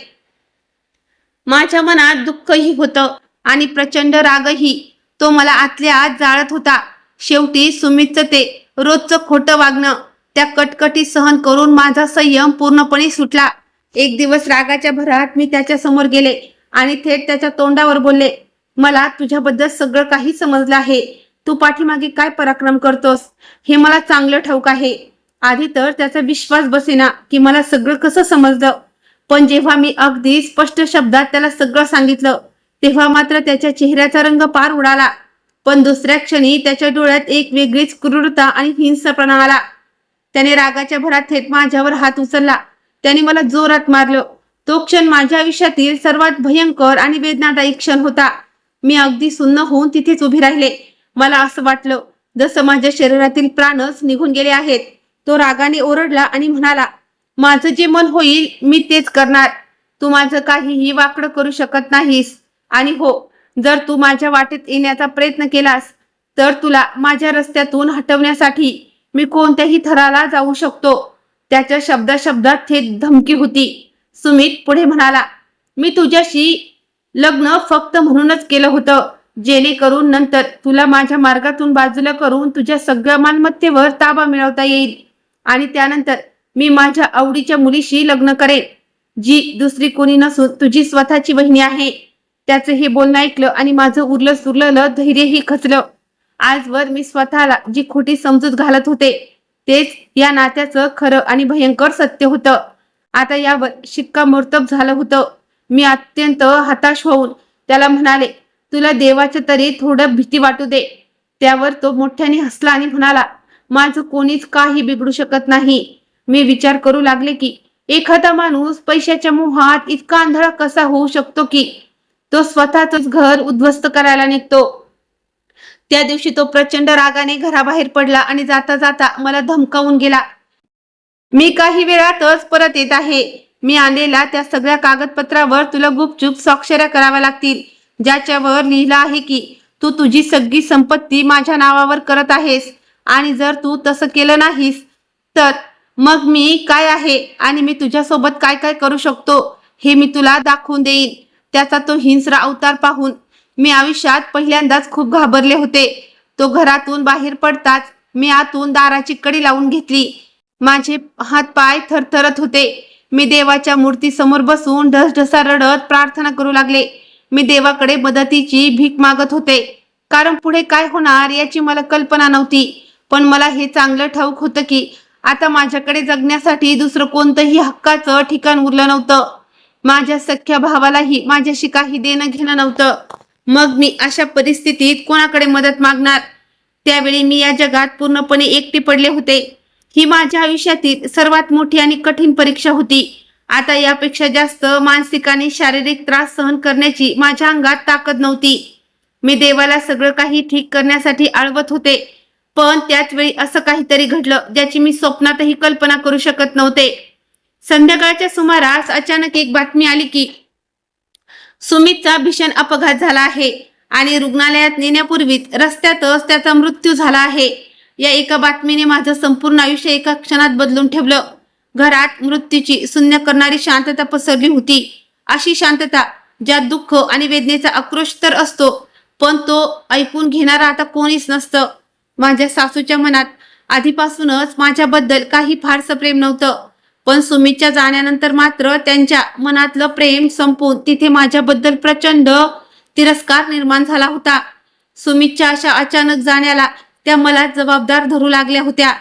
माझ्या मनात दुःखही होतं आणि प्रचंड रागही. तो मला आतल्या आत जाळत होता. शेवटी सुमितचं ते रोजचं खोटं वागणं, त्या कटकटी सहन करून माझा संयम पूर्णपणे सुटला. एक दिवस रागाच्या भरात मी त्याच्या समोर गेले आणि थेट त्याच्या तोंडावर बोलले, मला तुझ्याबद्दल सगळं काही समजलं आहे. तू पाठीमागे काय पराक्रम करतोस हे मला चांगलं ठाऊक आहे. आधी तर त्याचा विश्वास बसेना की मला सगळं कसं समजलं, पण जेव्हा मी अगदी स्पष्ट शब्दात त्याला सगळं सांगितलं तेव्हा मात्र त्याच्या चेहऱ्याचा रंग पार उडाला. पण दुसऱ्या क्षणी त्याच्या डोळ्यात एक वेगळीच क्रूरता आणि हिंसपणा आला. त्याने रागाच्या भरात थेट माझ्यावर हात उचलला. त्याने मला जोरात मारलं. तो क्षण माझ्या आयुष्यातील सर्वात भयंकर आणि वेदनादायी क्षण होता. मी अगदी सुन्न होऊन तिथेच उभी राहिले. मला असं वाटलं जसं माझ्या शरीरातील प्राणच निघून गेले आहेत. तो रागाने ओरडला आणि म्हणाला, माझं जे मन होईल मी तेच करणार. तू माझं काहीही वाकडं करू शकत नाहीस. आणि हो, जर तू माझ्या वाटेत येण्याचा प्रयत्न केलास तर तुला माझ्या रस्त्यातून हटवण्यासाठी मी कोणत्याही थराला जाऊ शकतो. त्याच्या शब्दात थेट धमकी होती. सुमित पुढे म्हणाला, मी तुझ्याशी लग्न फक्त म्हणूनच केलं होतं जेणेकरून नंतर तुला माझ्या मार्गातून बाजूला करून तुझ्या सगळ्या मालमत्तेवर ताबा मिळवता येईल आणि त्यानंतर मी माझ्या आवडीच्या मुलीशी लग्न करेन, जी दुसरी कोणी नसून तुझी स्वतःची बहिणी आहे. त्याचं हे बोलणं ऐकलं आणि माझं उरलं सुरलेलं धैर्यही खचलं. आजवर मी स्वतःला जी खोटी समजूत घालत होते तेच या नात्याचं खरं आणि भयंकर सत्य होतं. आता यावर शिक्कामोर्तब झालं होतं. मी अत्यंत हताश होऊन त्याला म्हणाले, तुला देवाच्या तरी थोडं भीती वाटू दे. त्यावर तो मोठ्याने हसला आणि म्हणाला, माझं कोणीच काही बिघडू शकत नाही. मी विचार करू लागले की एखादा माणूस पैशाच्या मोहात इतका आंधळा कसा होऊ शकतो की तो स्वतःच घर उद्ध्वस्त करायला निघतो. त्या दिवशी तो प्रचंड रागाने घराबाहेर पडला आणि जाता जाता मला धमकावून गेला. मी काही वेळातच परत येत आहे. मी आणलेल्या त्या सगळ्या कागदपत्रावर तुला गुपचूप स्वाक्षऱ्या कराव्या लागतील, ज्याच्यावर लिहिलं आहे की तू तुझी सगळी संपत्ती माझ्या नावावर करत आहेस आणि जर तू तसं केलं नाहीस तर मग मी काय आहे आणि मी तुझ्यासोबत काय काय करू शकतो हे मी तुला दाखवून देईन. त्याचा तो हिंस्र अवतार पाहून मी आयुष्यात पहिल्यांदाच खूप घाबरले होते. तो घरातून बाहेर पडताच मी आतून दाराची कडी लावून घेतली. माझे हातपाय थरथरत होते. मी देवाच्या मूर्तीसमोर बसून ढसढसा रडत प्रार्थना करू लागले. मी देवाकडे मदतीची भीक मागत होते, कारण पुढे काय होणार याची मला कल्पना नव्हती. पण मला हे चांगलं ठाऊक होतं की आता माझ्याकडे जगण्यासाठी दुसरं कोणतंही हक्काचं ठिकाण उरलं नव्हतं. माझ्या सख्या भावालाही माझ्याशी काही देणं घेणं नव्हतं. मग मी अशा परिस्थितीत कोणाकडे मदत मागणार? त्यावेळी मी या जगात पूर्णपणे एकटे पडले होते. ही माझ्या आयुष्यातील सर्वात मोठी आणि कठीण परीक्षा होती. आता यापेक्षा जास्त मानसिक आणि शारीरिक त्रास सहन करण्याची माझ्या अंगात ताकद नव्हती. मी देवाला सगळं काही ठीक करण्यासाठी आळवत होते, पण त्याच वेळी असं काहीतरी घडलं ज्याची मी स्वप्नातही कल्पना करू शकत नव्हते. संध्याकाळच्या सुमारास अचानक एक बातमी आली की सुमितचा भीषण अपघात झाला आहे आणि रुग्णालयात नेण्यापूर्वीच रस्त्यातच त्याचा मृत्यू झाला आहे. या एका बातमीने माझं संपूर्ण आयुष्य एका क्षणात बदलून ठेवलं. घरात मृत्यूची शून्य करणारी शांतता पसरली होती. अशी शांतता ज्यात दुःख आणि वेदनेचा आक्रोश तर असतो, पण तो ऐकून घेणारा आता कोणीच नसतं. माझ्या सासूच्या मनात आधीपासूनच माझ्याबद्दल काही फारसं प्रेम नव्हतं, पण सुमितच्या जाण्यानंतर मात्र त्यांच्या मनातलं प्रेम संपून तिथे माझ्याबद्दल प्रचंड तिरस्कार निर्माण झाला होता. सुमितच्या अशा अचानक जाण्याला त्या मला जबाबदार धरू लागल्या होत्या.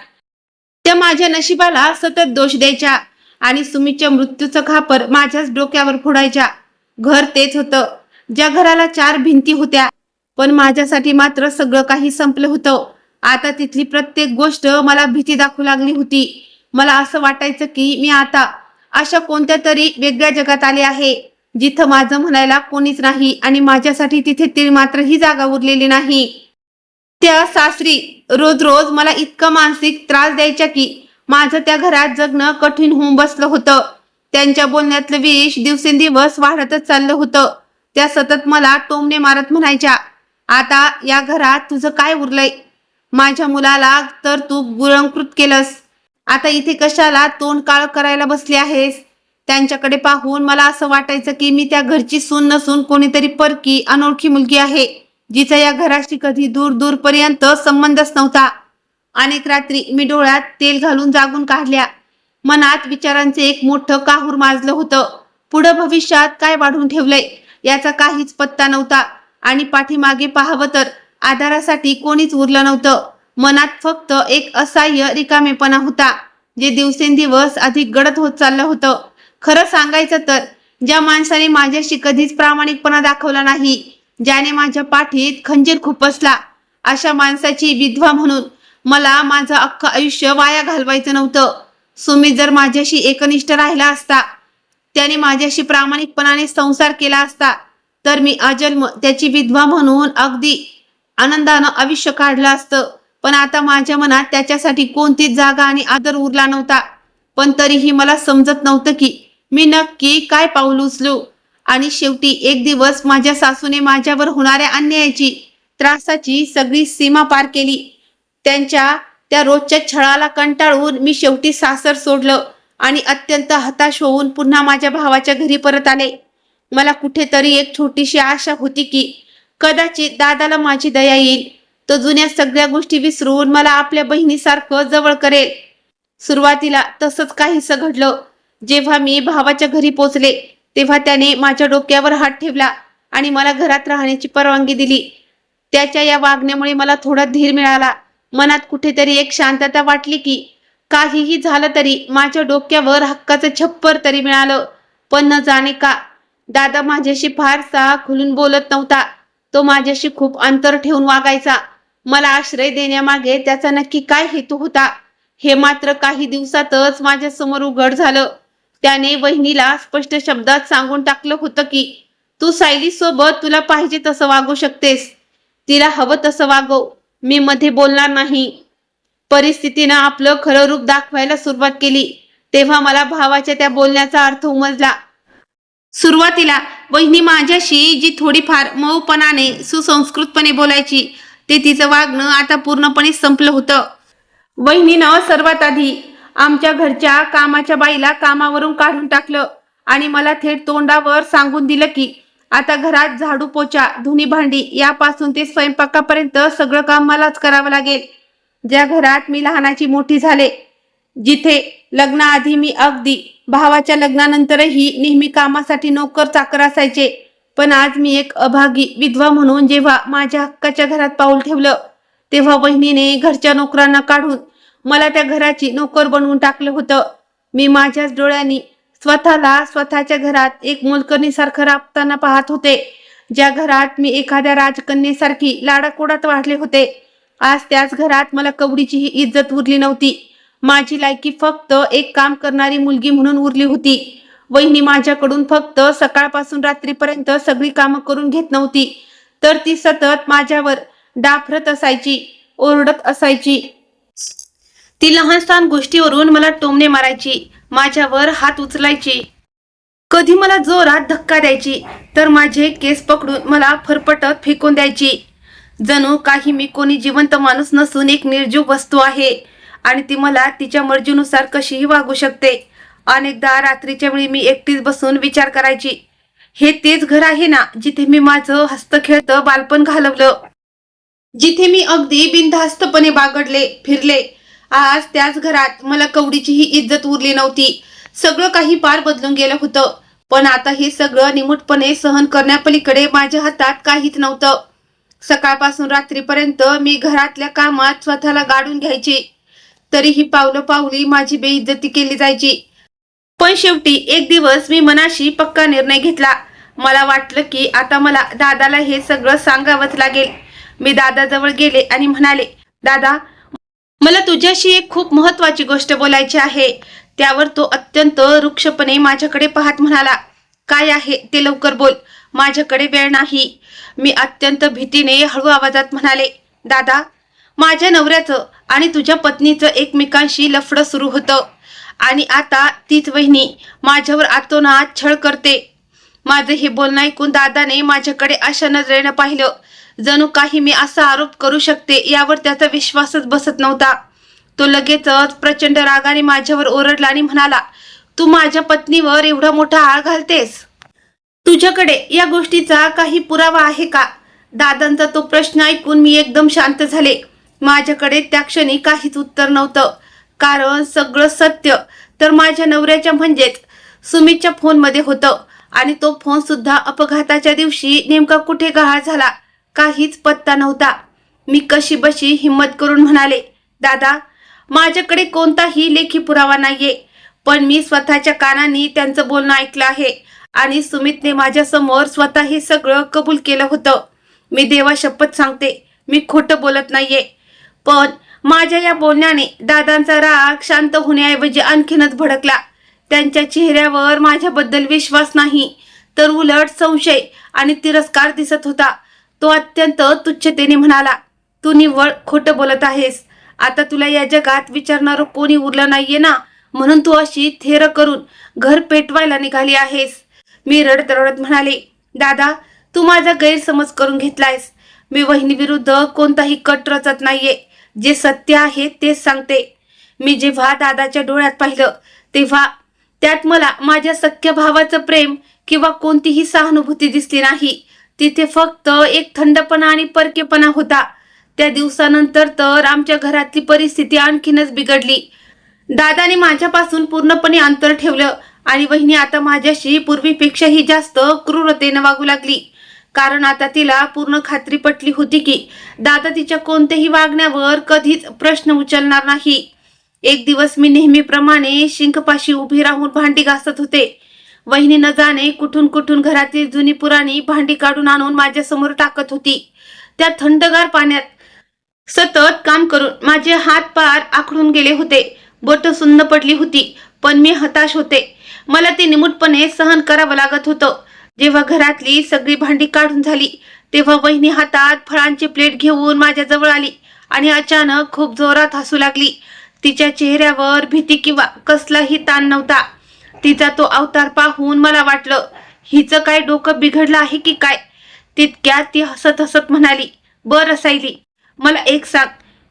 त्या माझ्या नशिबाला सतत दोष द्यायच्या आणि सुमितच्या मृत्यूचं खापर माझ्याच डोक्यावर फोडायच्या. घर तेच होतं, ज्या घराला 4 भिंती होत्या, पण माझ्यासाठी मात्र सगळं काही संपलं होतं. आता तिथली प्रत्येक गोष्ट मला भीती दाखवू लागली होती. मला असं वाटायचं की मी आता अशा कोणत्या तरी वेगळ्या जगात आले आहे, जिथं माझं म्हणायला कोणीच नाही आणि माझ्यासाठी तिथे ती मात्र ही जागा उरलेली नाही. त्या सासरी रोज रोज मला इतका मानसिक त्रास द्यायच्या की माझं त्या घरात जगणं कठीण होऊन बसलं होतं. त्यांच्या बोलण्यातलं विष दिवसेंदिवस वाढतच चाललं होतं. त्या सतत मला टोमणे मारत म्हणायच्या, आता या घरात तुझं काय उरलंय? माझ्या मुलाला तर तू गुळंकृत केलंस, आता इथे कशाला तोंड काळ करायला बसली आहेस? त्यांच्याकडे पाहून मला असं वाटायचं की मी त्या घरची सून नसून कोणीतरी परकी अनोळखी मुलगी आहे, जिचा या घराशी कधी दूर दूरपर्यंत संबंधच नव्हता. अनेक रात्री मी डोळ्यात तेल घालून जागून काढल्या. मनात विचारांचे एक मोठं काहूर माजलं होतं. पुढं भविष्यात काय वाढून ठेवलंय याचा काहीच पत्ता नव्हता आणि पाठीमागे पाहावं तर आधारासाठी कोणीच उरलं नव्हतं. मनात फक्त एक असह्य रिकामेपणा होता, जे दिवसेंदिवस अधिक गडद होत चाललं होतं. खरं सांगायचं तर ज्या माणसाने माझ्याशी कधीच प्रामाणिकपणा दाखवला नाही, ज्याने माझ्या पाठीत खंजीर खुपसला, अशा माणसाची विधवा म्हणून मला माझं अख्खं आयुष्य वाया घालवायचं नव्हतं. सुमित जर माझ्याशी एकनिष्ठ राहिला असता, त्याने माझ्याशी प्रामाणिकपणाने संसार केला असता, तर मी अजन्म त्याची विधवा म्हणून अगदी आनंदानं आयुष्य काढलं असतं. पण आता माझ्या मनात त्याच्यासाठी कोणतीच जागा आणि आदर उरला नव्हता. पण तरीही मला समजत नव्हतं की मी नक्की काय पाऊल उचलू. आणि शेवटी एक दिवस माझ्या सासूने माझ्यावर होणाऱ्या अन्यायाची, त्रासाची सगळी सीमा पार केली. त्यांच्या त्या रोजच्या छळाला कंटाळून मी शेवटी सासर सोडलं आणि अत्यंत हताश होऊन पुन्हा माझ्या भावाच्या घरी परत आले. मला कुठेतरी एक छोटीशी आशा होती की कदाचित दादाला माझी दया येईल. तो जुन्या सगळ्या गोष्टी विसरून मला आपल्या बहिणीसारखं जवळ करेल. सुरुवातीला तसंच काहीसं घडलं. जेव्हा मी भावाच्या घरी पोचले तेव्हा त्याने माझ्या डोक्यावर हात ठेवला आणि मला घरात राहण्याची परवानगी दिली. त्याच्या या वागण्यामुळे मला थोडा धीर मिळाला. मनात कुठेतरी एक शांतता वाटली की काहीही झालं तरी माझ्या डोक्यावर हक्काचं छप्पर तरी मिळालं. पण न जाणे का दादा माझ्याशी फारसा खुलून बोलत नव्हता. तो माझ्याशी खूप अंतर ठेवून वागायचा. मला आश्रय देण्यामागे त्याचा नक्की काय हेतू होता हे मात्र काही दिवसातच माझ्या समोर उघड झालं. त्याने वहिनीला स्पष्ट शब्दात सांगून टाकलं होतं की तू सायली सोबत तुला पाहिजे तसं वागू शकतेस. तिला हवं तसं वागव. मी मध्ये बोलणार नाही. परिस्थितीनं आपलं खरं रूप दाखवायला सुरुवात केली तेव्हा मला भावाच्या त्या बोलण्याचा अर्थ उमजला. सुरुवातीला वहिनी माझ्याशी जी थोडीफार मऊपणाने सुसंस्कृतपणे बोलायची ते तिचं वागणं आता पूर्णपणे संपलं होतं. वहिनीनं सर्वात आधी आमच्या घरच्या कामाच्या बाईला कामावरून काढून टाकलं आणि मला थेट तोंडावर सांगून दिलं की आता घरात झाडू पोचा, धुणी भांडी यापासून ते स्वयंपाकापर्यंत सगळं काम मलाच करावं लागेल. ज्या घरात मी लहानाची मोठी झाले, जिथे लग्नाआधी मी अगदी भावाच्या लग्नानंतरही नेहमी कामासाठी नोकर चाकर असायचे, पण आज मी एक अभागी विधवा म्हणून जेव्हा माझ्या हक्काच्या घरात पाऊल ठेवलं तेव्हा वहिनीने घरच्या नोकरांना काढून मला त्या घराची नोकर बनवून टाकलं होतं. मी माझ्याच डोळ्यांनी स्वतःला स्वतःच्या घरात एक मोलकरणीसारखं राबताना पाहत होते. ज्या घरात मी एखाद्या राजकन्येसारखी लाडाकोडात वाढले होते, आज त्याच घरात मला कवडीचीही इज्जत उरली नव्हती. माझी लायकी फक्त एक काम करणारी मुलगी म्हणून उरली होती. वहिनी माझ्याकडून फक्त सकाळपासून रात्रीपर्यंत सगळी कामं करून घेत नव्हती, तर ती सतत माझ्यावर डाफरत असायची, ओरडत असायची. ती लहान सहान गोष्टीवरून मला टोमणे मारायची, माझ्यावर हात उचलायची, कधी मला जोरात धक्का द्यायची तर माझे केस पकडून मला फरफटत फेकून द्यायची. जणू काही मी कोणी जिवंत माणूस नसून एक निर्जीव वस्तू आहे आणि ती मला तिच्या मर्जीनुसार कशीही वागू शकते. अनेकदा रात्रीच्या वेळी मी एकटीच बसून विचार करायची, हे तेच घर आहे ना जिथे मी माझं हस्तखेळतं बालपण घालवलं, जिथे मी अगदी बिनधास्तपणे बागडले फिरले. आज त्याच घरात मला कवडीचीही इज्जत उरली नव्हती. सगळं काही पार बदलून गेलं होतं, पण आता हे सगळं निमूटपणे सहन करण्यापलीकडे माझ्या हातात काहीच नव्हतं. सकाळपासून रात्रीपर्यंत मी घरातल्या कामात स्वतःला गाडून घ्यायची, तरीही पावलोपावली माझी बेइज्जती केली जायची. पण शेवटी एक दिवस मी मनाशी पक्का निर्णय घेतला. मला वाटलं की आता मला दादाला हे सगळं सांगावंच लागेल. मी दादाजवळ गेले आणि म्हणाले, दादा, मला तुझ्याशी एक खूप महत्वाची गोष्ट बोलायची आहे. त्यावर तो अत्यंत रुक्षपणे माझ्याकडे पाहत म्हणाला, काय आहे ते लवकर बोल, माझ्याकडे वेळ नाही. मी अत्यंत भीतीने हळू आवाजात म्हणाले, दादा, माझ्या नवऱ्याचं आणि तुझ्या पत्नीचं एकमेकांशी लफडं सुरू होतं आणि आता तीच वहिनी माझ्यावर आतोनात छळ करते. माझं हे बोलणं ऐकून दादाने माझ्याकडे अशा नजरेनं पाहिलं जणू काही मी असा आरोप करू शकते यावर त्याचा विश्वासच बसत नव्हता. तो लगेचच प्रचंड रागाने माझ्यावर ओरडला आणि म्हणाला, तू माझ्या पत्नीवर एवढा मोठा आळ घालतेस? तुझ्याकडे या गोष्टीचा काही पुरावा आहे का? दादांचा तो प्रश्न ऐकून मी एकदम शांत झाले. माझ्याकडे त्या क्षणी काहीच उत्तर नव्हतं, कारण सगळं सत्य तर माझ्या नवऱ्याच्या म्हणजेच सुमितच्या फोनमध्ये होतं आणि तो फोन सुद्धा अपघाताच्या दिवशी नेमका कुठे गहाळ झाला काहीच पत्ता नव्हता. मी कशी बशी हिम्मत करून म्हणाले, दादा, माझ्याकडे कोणताही लेखी पुरावा नाहीये, पण मी स्वतःच्या कानांनी त्यांचं बोलणं ऐकलं आहे आणि सुमितने माझ्या समोर स्वतः हे सगळं कबूल केलं होतं. मी देवा शपथ सांगते, मी खोटं बोलत नाहीये. पण माझ्या या बोलण्याने दादांचा राग शांत होण्याऐवजी आणखीनच भडकला. त्यांच्या चेहऱ्यावर माझ्याबद्दल विश्वास नाही, तर उलट संशय आणि तिरस्कार दिसत होता. तो अत्यंत तुच्छतेने म्हणाला, तू निव्वळ खोटं बोलत आहेस. आता तुला या जगात विचारणारं कोणी उरलं नाहीये ना, म्हणून तू अशी थेर करून घर पेटवायला निघाली आहेस. मी रडत रडत म्हणाले, दादा, तू माझा गैरसमज करून घेतलायस. मी वहिनी विरुद्ध कोणताही कट रचत नाहीये. जे सत्य आहे तेच सांगते. मी जेव्हा दादाच्या डोळ्यात पाहिलं तेव्हा त्यात मला माझ्या सख्ख्या भावाचं प्रेम किंवा कोणतीही सहानुभूती दिसली नाही. तिथे फक्त एक थंडपणा आणि परकेपणा होता. त्या दिवसानंतर तर आमच्या घरातली परिस्थिती आणखीनच बिघडली. दादाने माझ्यापासून पूर्णपणे अंतर ठेवलं आणि वहिनी आता माझ्याशी पूर्वीपेक्षाही जास्त क्रूरतेने वागू लागली. कारण आता तिला पूर्ण खात्री पटली होती की दादा तिच्या कोणत्याही वागण्यावर कधीच प्रश्न उचलणार नाही. एक दिवस मी नेहमीप्रमाणे शिंकपाशी उभी राहून भांडी घासत होते. वहिनी न जाणे कुठून कुठून घरातील जुनी पुराणी भांडी काढून आणून माझ्या समोर टाकत होती. त्या थंडगार पाण्यात सतत काम करून माझे हात पार आखडून गेले होते. बोटं सुन्न पडली होती. पण मी हताश होते. मला ते निमूटपणे सहन करावं लागत होतं. जेव्हा घरातली सगळी भांडी काढून झाली तेव्हा वहिनी हातात फळांची प्लेट घेऊन माझ्या जवळ आली आणि अचानक खूप जोरात हसू लागली. तिच्या चेहऱ्यावर भीती किंवा कसलाही ताण नव्हता. तिचा तो अवतार पाहून मला वाटलं, हिचं काय डोकं बिघडलं आहे की काय. तितक्यात ती हसत हसत म्हणाली, बरं सायली, मला एक सांग,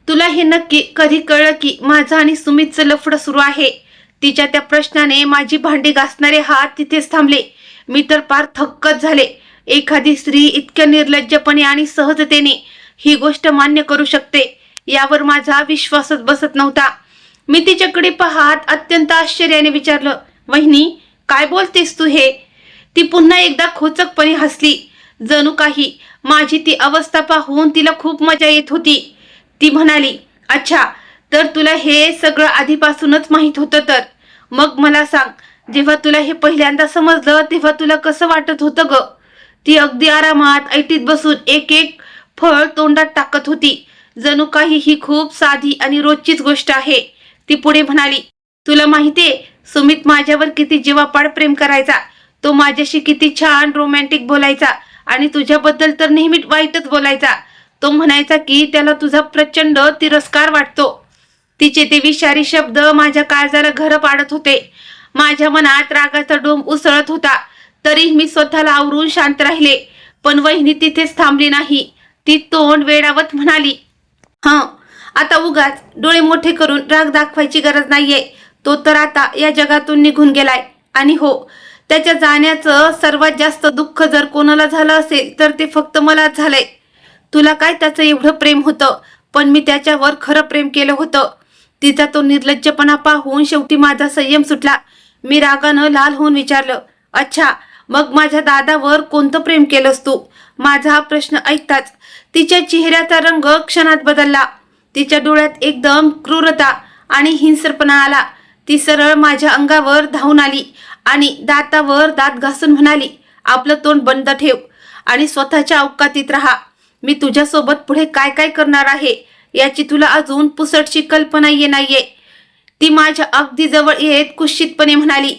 तुला हे नक्की कधी कळलं की माझं आणि सुमितचं लफडं सुरू आहे? तिच्या त्या प्रश्नाने माझी भांडी घासणारे हात तिथेच थांबले. मी तर पार थक्कच झाले. एखादी स्त्री इतक्या निर्लज्जपणे आणि सहजतेने ही गोष्ट मान्य करू शकते यावर माझा विश्वासच बसत नव्हता. मी तिच्याकडे पाहत अत्यंत आश्चर्याने विचारलं, वहिनी, काय बोलतेस तू हे? ती पुन्हा एकदा खोचकपणे हसली. जणू काही माझी ती अवस्था पाहून तिला खूप मजा येत होती. ती म्हणाली, अच्छा, तर तुला हे सगळं आधीपासूनच माहित होतं तर? मग मला सांग, जेव्हा तुला हे पहिल्यांदा समजलं तेव्हा तुला कसं वाटत होतं ग? ती अगदी आरामात ऐटीत बसून एक एक फळ तोंडात टाकत होती. जणू काही ही खूप साधी आणि रोजचीच गोष्ट आहे. ती पुढे म्हणाली, तुला माहितीये सुमित माझ्यावर किती जीवापाड प्रेम करायचा. तो माझ्याशी किती छान रोमॅन्टिक बोलायचा आणि तुझ्याबद्दल तर नेहमी वाईटच बोलायचा. तो म्हणायचा की त्याला तुझा प्रचंड तिरस्कार वाटतो. तिचे ते विषारी शब्द माझ्या काळजाला घर पाडत होते. माझ्या मनात रागाचा डोंब उसळत होता. तरी मी स्वतःला आवरून शांत राहिले. पण वहिनी तिथेच थांबली नाही. ती तोंड वेडावत म्हणाली, आता उगाच डोळे मोठे करून राग दाखवायची गरज नाहीये. तो तर आता या जगातून निघून गेलाय. आणि हो, त्याच्या जाण्याचं सर्वात जास्त दुःख जर कोणाला झालं असेल तर ते फक्त मलाच झालंय. तुला काय त्याचं एवढं प्रेम होतं, पण मी त्याच्यावर खरं प्रेम केलं होतं. तिचा तो निर्लज्जपणा पाहून शेवटी माझा संयम सुटला. मी रागानं लाल होऊन विचारलं, अच्छा, मग माझ्या दादावर कोणतं प्रेम केलंस तू? माझा हा प्रश्न ऐकताच तिच्या चेहऱ्याचा रंग क्षणात बदलला. तिच्या डोळ्यात एकदम क्रूरता आणि हिंसरपणा आला. ती सरळ माझ्या अंगावर धावून आली आणि दातावर दात घासून म्हणाली, आपलं तोंड बंद ठेव आणि स्वतःच्या अवकातीत राहा. मी तुझ्यासोबत पुढे काय काय करणार आहे याची तुला अजून पुसटशी कल्पना नाहीये. ती माझ्या अगदी जवळ येत कुत्सितपणे म्हणाली,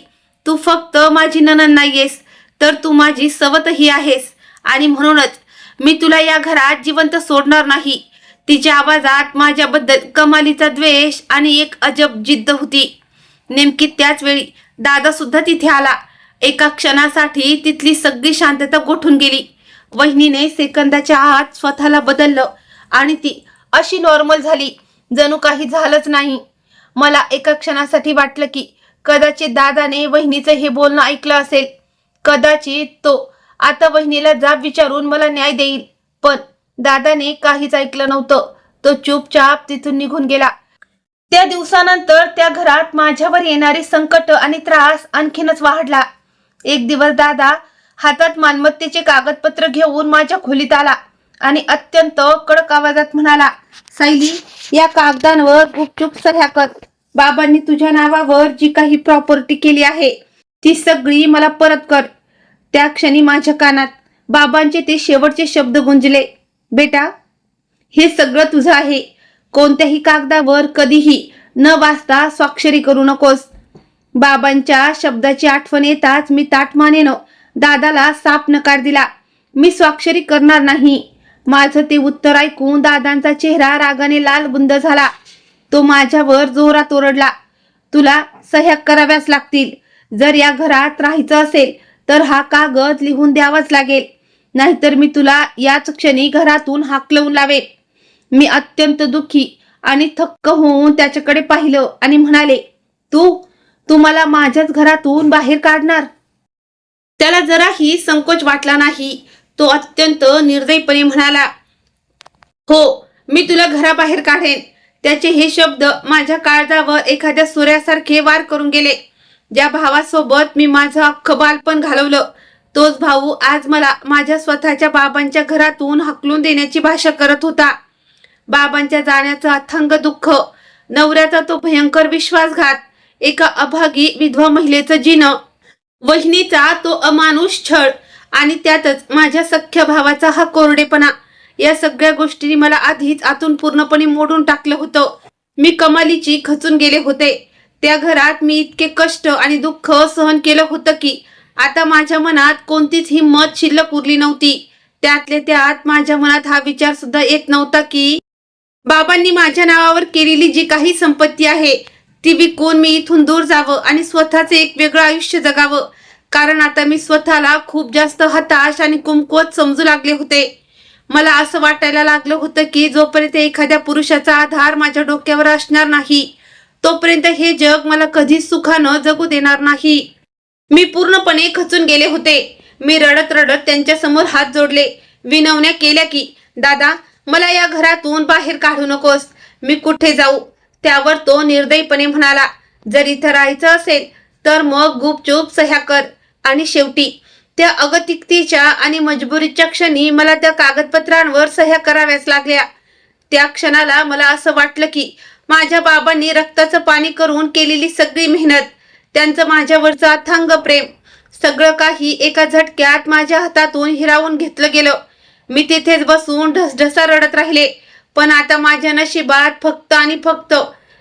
तू फक्त माझी नणंद नाहीयेस, तर तू माझी सवतही आहेस. आणि म्हणूनच मी तुला या घरात जिवंत सोडणार नाही. तिच्या आवाजात माझ्याबद्दल कमालीचा द्वेष आणि एक अजब जिद्द होती. नेमकी त्याच वेळी दादा सुद्धा तिथे आला. एका क्षणासाठी तिथली सगळी शांतता गोठून गेली. वहिनीने सेकंदाच्या आत स्वतःला बदललं आणि ती अशी नॉर्मल झाली जणू काही झालंच नाही. मला एका क्षणासाठी वाटलं की कदाचित दादाने वहिनीचं हे बोलणं ऐकलं असेल. कदाचित तो आता वहिनीला जाब विचारून मला न्याय देईल. पण दादाने काहीच ऐकलं नव्हतं. तो चुपचाप तिथून निघून गेला. त्या दिवसानंतर त्या घरात माझ्यावर येणारी संकट आणि त्रास आणखीनच वाढला. एक दिवस दादा हातात मालमत्तेचे कागदपत्र घेऊन माझ्या खोलीत आला आणि अत्यंत कडक आवाजात म्हणाला, सायली, या कागदांवर गुपचूप सह्या कर. बाबांनी तुझ्या नावावर जी काही प्रॉपर्टी केली आहे ती सगळी मला परत कर. त्या क्षणी माझ्या कानात बाबांचे ते शेवटचे शब्द गुंजले, बेटा, हे सगळं तुझं आहे. कोणत्याही कागदावर कधीही न वाचता स्वाक्षरी करू नकोस. बाबांच्या शब्दाची आठवण येताच मी ताठमानेनं दादाला साफ नकार दिला. मी स्वाक्षरी करणार नाही. माझं ते उत्तर ऐकून दादांचा चेहरा रागाने लालबुंद झाला. तो माझ्यावर जोरात ओरडला, तुला सह्या कराव्याच लागतील. जर या घरात राहायचं असेल तर हा कागद लिहून द्यावाच लागेल, नाहीतर मी तुला याच क्षणी घरातून हाकलवून लावेल. मी अत्यंत दुःखी आणि थक्क होऊन त्याच्याकडे पाहिलं आणि म्हणाले, तू मला माझ्याच घरातून बाहेर काढणार? त्याला जराही संकोच वाटला नाही. तो अत्यंत निर्दयीपणे म्हणाला, हो, मी तुला घराबाहेर काढेन. त्याचे हे शब्द माझ्या काळजावर एखाद्या सूर्यासारखे वार करून गेले. ज्या भावासोबत मी माझं अख्खं बालपण घालवलं, तोच भाऊ आज मला माझ्या स्वतःच्या बाबांच्या घरातून हाकलून देण्याची भाषा करत होता. बाबांच्या जाण्याचं अथांग दुःख, नवऱ्याचा तो भयंकर विश्वासघात, एका अभागी विधवा महिलेचं जिणं, वहिनीचा तो अमानुष छळ आणि त्यातच माझ्या सख्ख्या भावाचा हा कोरडेपणा, या सगळ्या गोष्टी मला आधीच आतून पूर्णपणे मोडून टाकलं होतं. मी कमालीची खचून गेले होते. त्या घरात मी इतके कष्ट आणि दुःख सहन केलं होतं की आता माझ्या मनात कोणतीच हिंमत शिल्लक उरली नव्हती. त्यातल्या त्यात माझ्या मनात हा विचार सुद्धा येत नव्हता की बाबांनी माझ्या नावावर केलेली जी काही संपत्ती आहे ती विकून मी इथून दूर जावं आणि स्वतःचे एक वेगळं आयुष्य जगावं. कारण आता मी स्वतःला खूप जास्त हताश आणि कमकुवत समजू लागले होते. मला असं वाटायला लागलं होतं की जोपर्यंत एखाद्या पुरुषाचा आधार माझ्या डोक्यावर असणार नाही, तोपर्यंत हे जग मला कधीच सुखानं जगू देणार नाही. मी पूर्णपणे खचून गेले होते. मी रडत रडत त्यांच्या समोर हात जोडले, विनवण्या केल्या की दादा, मला या घरातून बाहेर काढू नकोस. मी कुठे जाऊ? त्यावर तो निर्दयीपणे म्हणाला, जर इथं राहायचं असेल तर मग गुपचूप सह्या कर. आणि शेवटी त्या अगतिकतेच्या आणि मजबुरीच्या क्षणी मला त्या कागदपत्रांवर सह्या कराव्याच लागल्या. त्या क्षणाला मला असं वाटलं की माझ्या बाबांनी रक्ताचं पाणी करून केलेली सगळी मेहनत, त्यांचं माझ्यावरचं अथांग प्रेम, सगळं काही एका झटक्यात माझ्या हातातून हिरावून घेतलं गेलं. मी तिथेच बसून ढसढसा रडत राहिले. पण आता माझ्या नशिबात फक्त आणि फक्त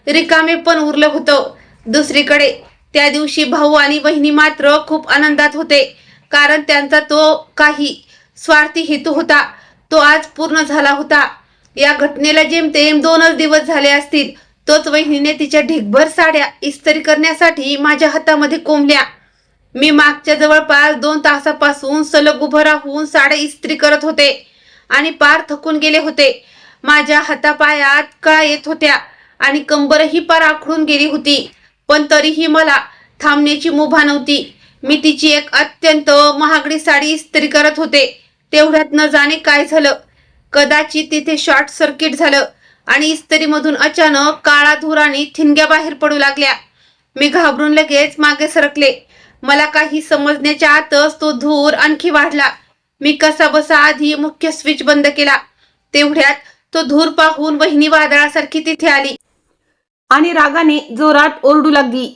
रिकामे पण उरलं होतं. दुसरीकडे त्या दिवशी भाऊ आणि वहिनी मात्र खूप आनंदात होते, कारण त्यांचा तो काही स्वार्थी हेतू होता तो आज पूर्ण झाला होता. या घटनेला जेमतेम 2च दिवस झाले असतील, तोच वहिनीने तिच्या ढिगभर साड्या इस्त्री करण्यासाठी माझ्या हातामध्ये कोंबल्या. मी मागच्या जवळपास 2 तासापासून सलग उभं राहून साड्या इस्त्री करत होते आणि पार थकून गेले होते. माझ्या हातापायात कळा येत होत्या आणि कंबरही पार आखडून गेली होती. पण तरीही मला थांबण्याची मुभा नव्हती. मी तिची एक अत्यंत महागडी साडी इस्त्री करत होते. तेवढ्यात न जाणे काय झालं, कदाचित तिथे शॉर्ट सर्किट झालं आणि इस्त्रीमधून अचानक काळा धूर आणि ठिणग्या बाहेर पडू लागल्या. मी घाबरून लगेच मागे सरकले. मला काही समजण्याच्या आतच तो धूर आणखी वाढला. मी कसाबसा आधी मुख्य स्विच बंद केला. तेवढ्यात तो धूर पाहून वहिनी वादळासारखी तिथे आली आणि रागाने जोरात ओरडू लागली.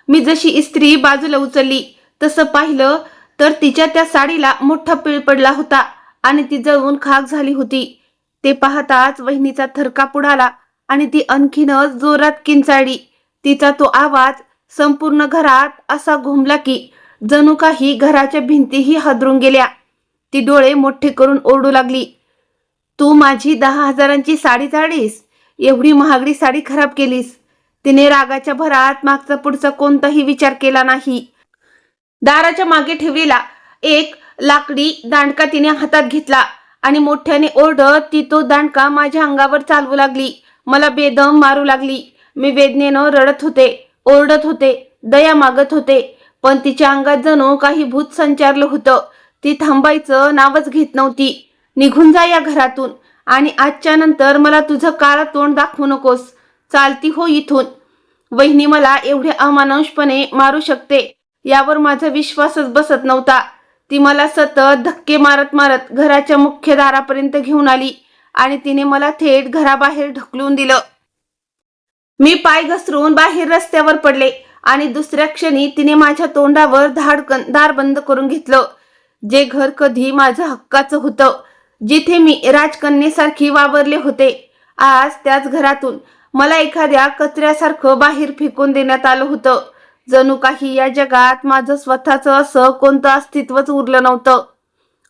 मी जशी इस्त्री बाजूला उचलली तसं पाहिलं तर तिच्या त्या साडीला मोठा पीळ पडला होता आणि ती जळून खाक झाली होती. ते पाहताच वहिनीचा थरकाप उडाला आणि ती आणखीनच जोरात किंचाळली. तिचा तो आवाज संपूर्ण घरात असा घुमला की जणू काही घराच्या भिंतीही हादरून गेल्या. ती डोळे मोठे करून ओरडू लागली, तू माझी 10,000ची साडी जाळलीस, एवढी महागडी साडी खराब केलीस. तिने रागाच्या भरात मागचा पुढचा कोणताही विचार केला नाही. दाराच्या मागे ठेवलेला एक लाकडी दांडका तिने हातात घेतला आणि मोठ्याने ओरडत ती तो दांडका माझ्या अंगावर चालवू लागली. मला बेदम मारू लागली. मी वेदनेनं रडत होते, ओरडत होते, दया मागत होते, पण तिच्या अंगात जणू काही भूत संचारलं होतं. ती थांबायचं नावच घेत नव्हती. निघून जा या घरातून आणि आजच्या नंतर मला तुझं काळं तोंड दाखवू नकोस. चालती हो इथून. वहिनी मला एवढे अमानुषपणे मारू शकते यावर माझा विश्वासच बसत नव्हता. ती मला सतत धक्के मारत मारत घराच्या मुख्य दारापर्यंत घेऊन आली आणि तिने मला थेट घराबाहेर ढकलून दिलं. मी पाय घसरून बाहेर रस्त्यावर पडले आणि दुसऱ्या क्षणी तिने माझ्या तोंडावर दार बंद करून घेतलं. जे घर कधी माझं हक्काचं होतं, जिथे मी राजकन्येसारखी वावरले होते, आज त्याच घरातून मला एखाद्या कचऱ्यासारखं बाहेर फेकून देण्यात आलं होतं. जणू काही या जगात माझं स्वतःचं असं कोणतं अस्तित्वच उरलं नव्हतं.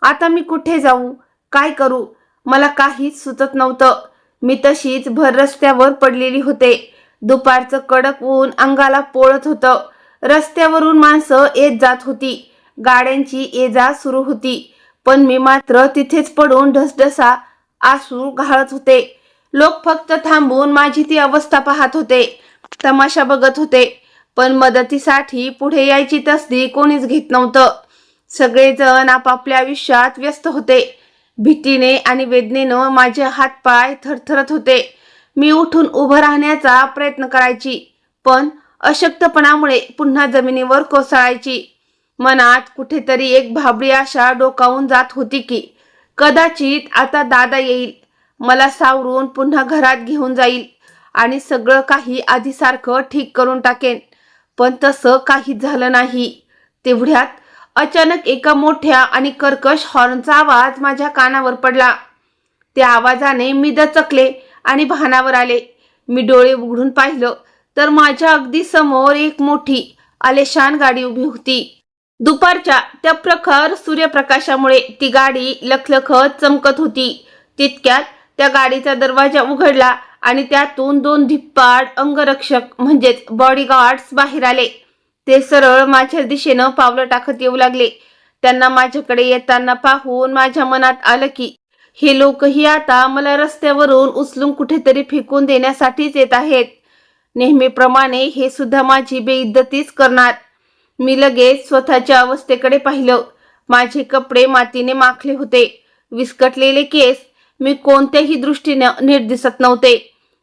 आता मी कुठे जाऊ, काय करू, मला काहीच सुचत नव्हतं. मी तशीच भर रस्त्यावर पडलेली होते. दुपारचं कडक ऊन अंगाला पोळत होतं. रस्त्यावरून माणसं येत जात होती. गाड्यांची ये जा सुरू होती, पण मी मात्र तिथेच पडून ढसढसा आसू घालत होते. लोक फक्त थांबून माझी ती अवस्था पाहत होते, तमाशा बघत होते, पण मदतीसाठी पुढे यायची तसदी कोणीच घेत नव्हतं. सगळेजण आपापल्या आयुष्यात व्यस्त होते. भीतीने आणि वेदनेनं माझे हातपाय थरथरत होते. मी उठून उभं राहण्याचा प्रयत्न करायची, पण अशक्तपणामुळे पुन्हा जमिनीवर कोसळायची. मनात कुठेतरी एक भाबडी आशा डोकावून जात होती की कदाचित आता दादा येईल, मला सावरून पुन्हा घरात घेऊन जाईल आणि सगळं काही आधीसारखं ठीक करून टाकेन. पण तसं काहीच झालं नाही. तेवढ्यात अचानक एका मोठ्या आणि कर्कश हॉर्नचा आवाज माझ्या कानावर पडला. त्या आवाजाने मी दचकले आणि भानावर आले. मी डोळे उघडून पाहिलं तर माझ्या अगदी समोर एक मोठी आलिशान गाडी उभी होती. दुपारच्या त्या प्रखर सूर्यप्रकाशामुळे ती गाडी लखलखत चमकत होती. तितक्यात त्या गाडीचा दरवाजा उघडला आणि त्यातून 2 धिप्पाड अंगरक्षक म्हणजेच बॉडीगार्ड्स बाहेर आले. ते सरळ माझ्या दिशेनं पावलं टाकत येऊ लागले. त्यांना माझ्याकडे येताना पाहून माझ्या मनात आलं की हे लोकही आता मला रस्त्यावरून उचलून कुठेतरी फेकून देण्यासाठीच येत आहेत. नेहमीप्रमाणे हे सुद्धा माझी बेइज्जतीच करणार. मी लगेच स्वतःच्या अवस्थेकडे पाहिलं. माझे कपडे मातीने माखले होते, विस्कटलेले केस, मी कोणत्याही दृष्टीने नीट दिसत नव्हते.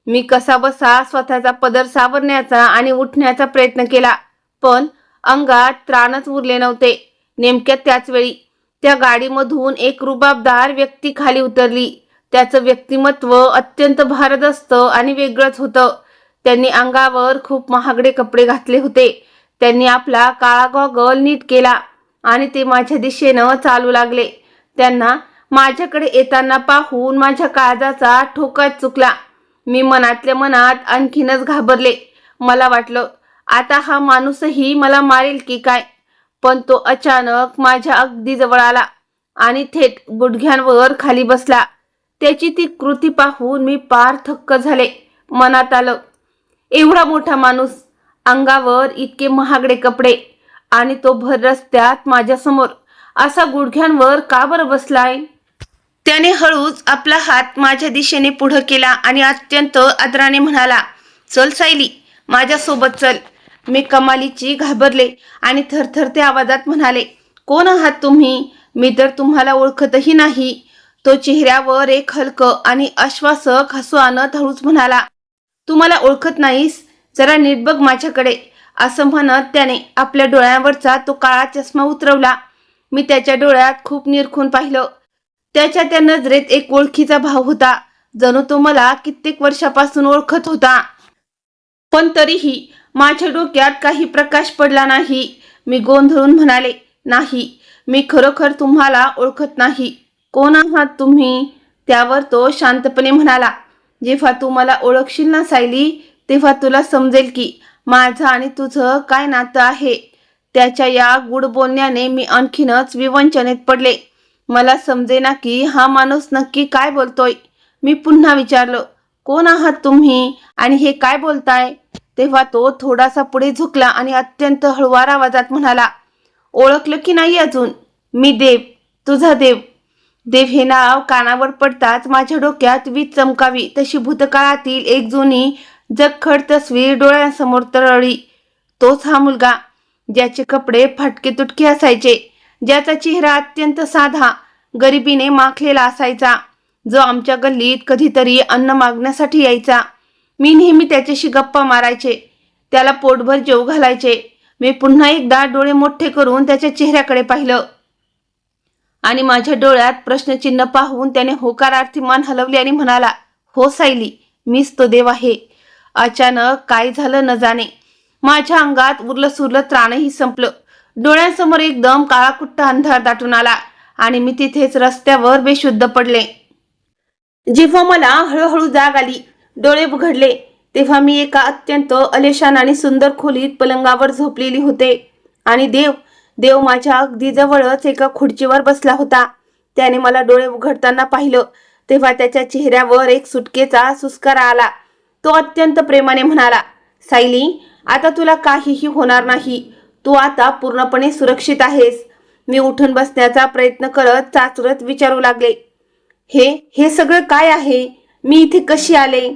मी कसाबसा स्वतःचा पदर सावरण्याचा आणि उठण्याचा प्रयत्न केला, पण अंगात त्राणच उरले नव्हते. नेमक्या त्याच वेळी त्या गाडीमधून एक रुबाबदार व्यक्ती खाली उतरली. त्याचं व्यक्तिमत्व अत्यंत भारदस्त आणि वेगळंच होतं. त्यांनी अंगावर खूप महागडे कपडे घातले होते. त्यांनी आपला काळा गॉगल नीट केला आणि ते माझ्या दिशेनं चालू लागले. त्यांना माझ्याकडे येताना पाहून माझ्या काळजाचा ठोकाच चुकला. मी मनातल्या मनात आणखीनच घाबरले. मला वाटलं आता हा माणूसही मला मारेल की काय, पण तो अचानक माझ्या अगदी जवळ आला आणि थेट गुडघ्यांवर खाली बसला. त्याची ती कृती पाहून मी पार थक्क झाले. मनात आलं, एवढा मोठा माणूस, अंगावर इतके महागडे कपडे आणि तो भर रस्त्यात माझ्यासमोर असा गुडघ्यांवर का बरं बसलाय? त्याने हळूच आपला हात माझ्या दिशेने पुढं केला आणि अत्यंत आदराने म्हणाला, चल सायली, माझ्यासोबत चल. मी कमालीची घाबरले आणि थरथरत्या आवाजात म्हणाले, कोण आहात तुम्ही? मी तर तुम्हाला ओळखतही नाही. तो चेहऱ्यावर एक हलकं आणि आश्वासक हसू आणत हळूच म्हणाला, तू मला ओळखत नाहीस? जरा नीट बघ माझ्याकडे. असं म्हणत त्याने आपल्या डोळ्यांवरचा तो काळा चष्मा उतरवला. मी त्याच्या डोळ्यात खूप निरखून पाहिलं. त्याच्या त्या नजरेत एक ओळखीचा भाव होता, जणू तो मला कित्येक वर्षापासून ओळखत होता. पण तरीही माझ्या डोक्यात काही प्रकाश पडला नाही. मी गोंधळून म्हणाले, नाही, मी खरोखर तुम्हाला ओळखत नाही. कोण आहात तुम्ही? त्यावर तो शांतपणे म्हणाला, जेव्हा तू मला ओळखशील ना सायली, तेव्हा तुला समजेल की माझं आणि तुझं काय नातं आहे. त्याच्या या गुड बोलण्याने मी आणखीनच विवंचनेत पडले. मला समजेना की हा माणूस नक्की काय बोलतोय. मी पुन्हा विचारलं, कोण आहात तुम्ही आणि हे काय बोलताय? तेव्हा तो थोडासा पुढे झुकला आणि अत्यंत हळुवार आवाजात म्हणाला, ओळखलं की नाही अजून? मी देव, तुझा देव. देव हे नाव कानावर पडताच माझ्या डोक्यात वीज चमकावी तशी भूतकाळातील एक जुनी जगखड तस्वीर डोळ्यांसमोर तरळली. तोच हा मुलगा, ज्याचे कपडे फाटके तुटके असायचे, ज्याचा चेहरा अत्यंत साधा, गरिबीने माखलेला असायचा, जो आमच्या गल्लीत कधीतरी अन्न मागण्यासाठी यायचा. मी नेहमी त्याच्याशी गप्पा मारायचे, त्याला पोटभर जेव घालायचे. मी पुन्हा एकदा डोळे मोठे करून त्याच्या चेहऱ्याकडे पाहिलं आणि माझ्या डोळ्यात प्रश्नचिन्ह पाहून त्याने होकारार्थी मान हलवली आणि म्हणाला, हो सायली, मीच तो देव आहे. अचानक काय झालं न जाणे. माझ्या अंगात उरलं सुरलं त्राणही संपलं. डोळ्यांसमोर एकदम काळाकुट्ट अंधार दाटून आला आणि मी तिथेच रस्त्यावर बेशुद्ध पडले. जेव्हा मला हळूहळू जाग आली, डोळे उघडले, तेव्हा मी एका अत्यंत आलिशान आणि सुंदर खोलीत पलंगावर झोपलेली होते आणि देव माझ्या अगदी जवळच एका खुर्चीवर बसला होता. त्याने मला डोळे उघडताना पाहिलं तेव्हा त्याच्या चेहऱ्यावर एक सुटकेचा सुस्कारा आला. तो अत्यंत प्रेमाने म्हणाला, सायली, आता तुला काहीही होणार नाही. तू आता पूर्णपणे सुरक्षित आहेस. मी उठून बसण्याचा प्रयत्न करत चाचरत विचारू लागले, हे सगळं काय आहे? मी इथे कशी आले?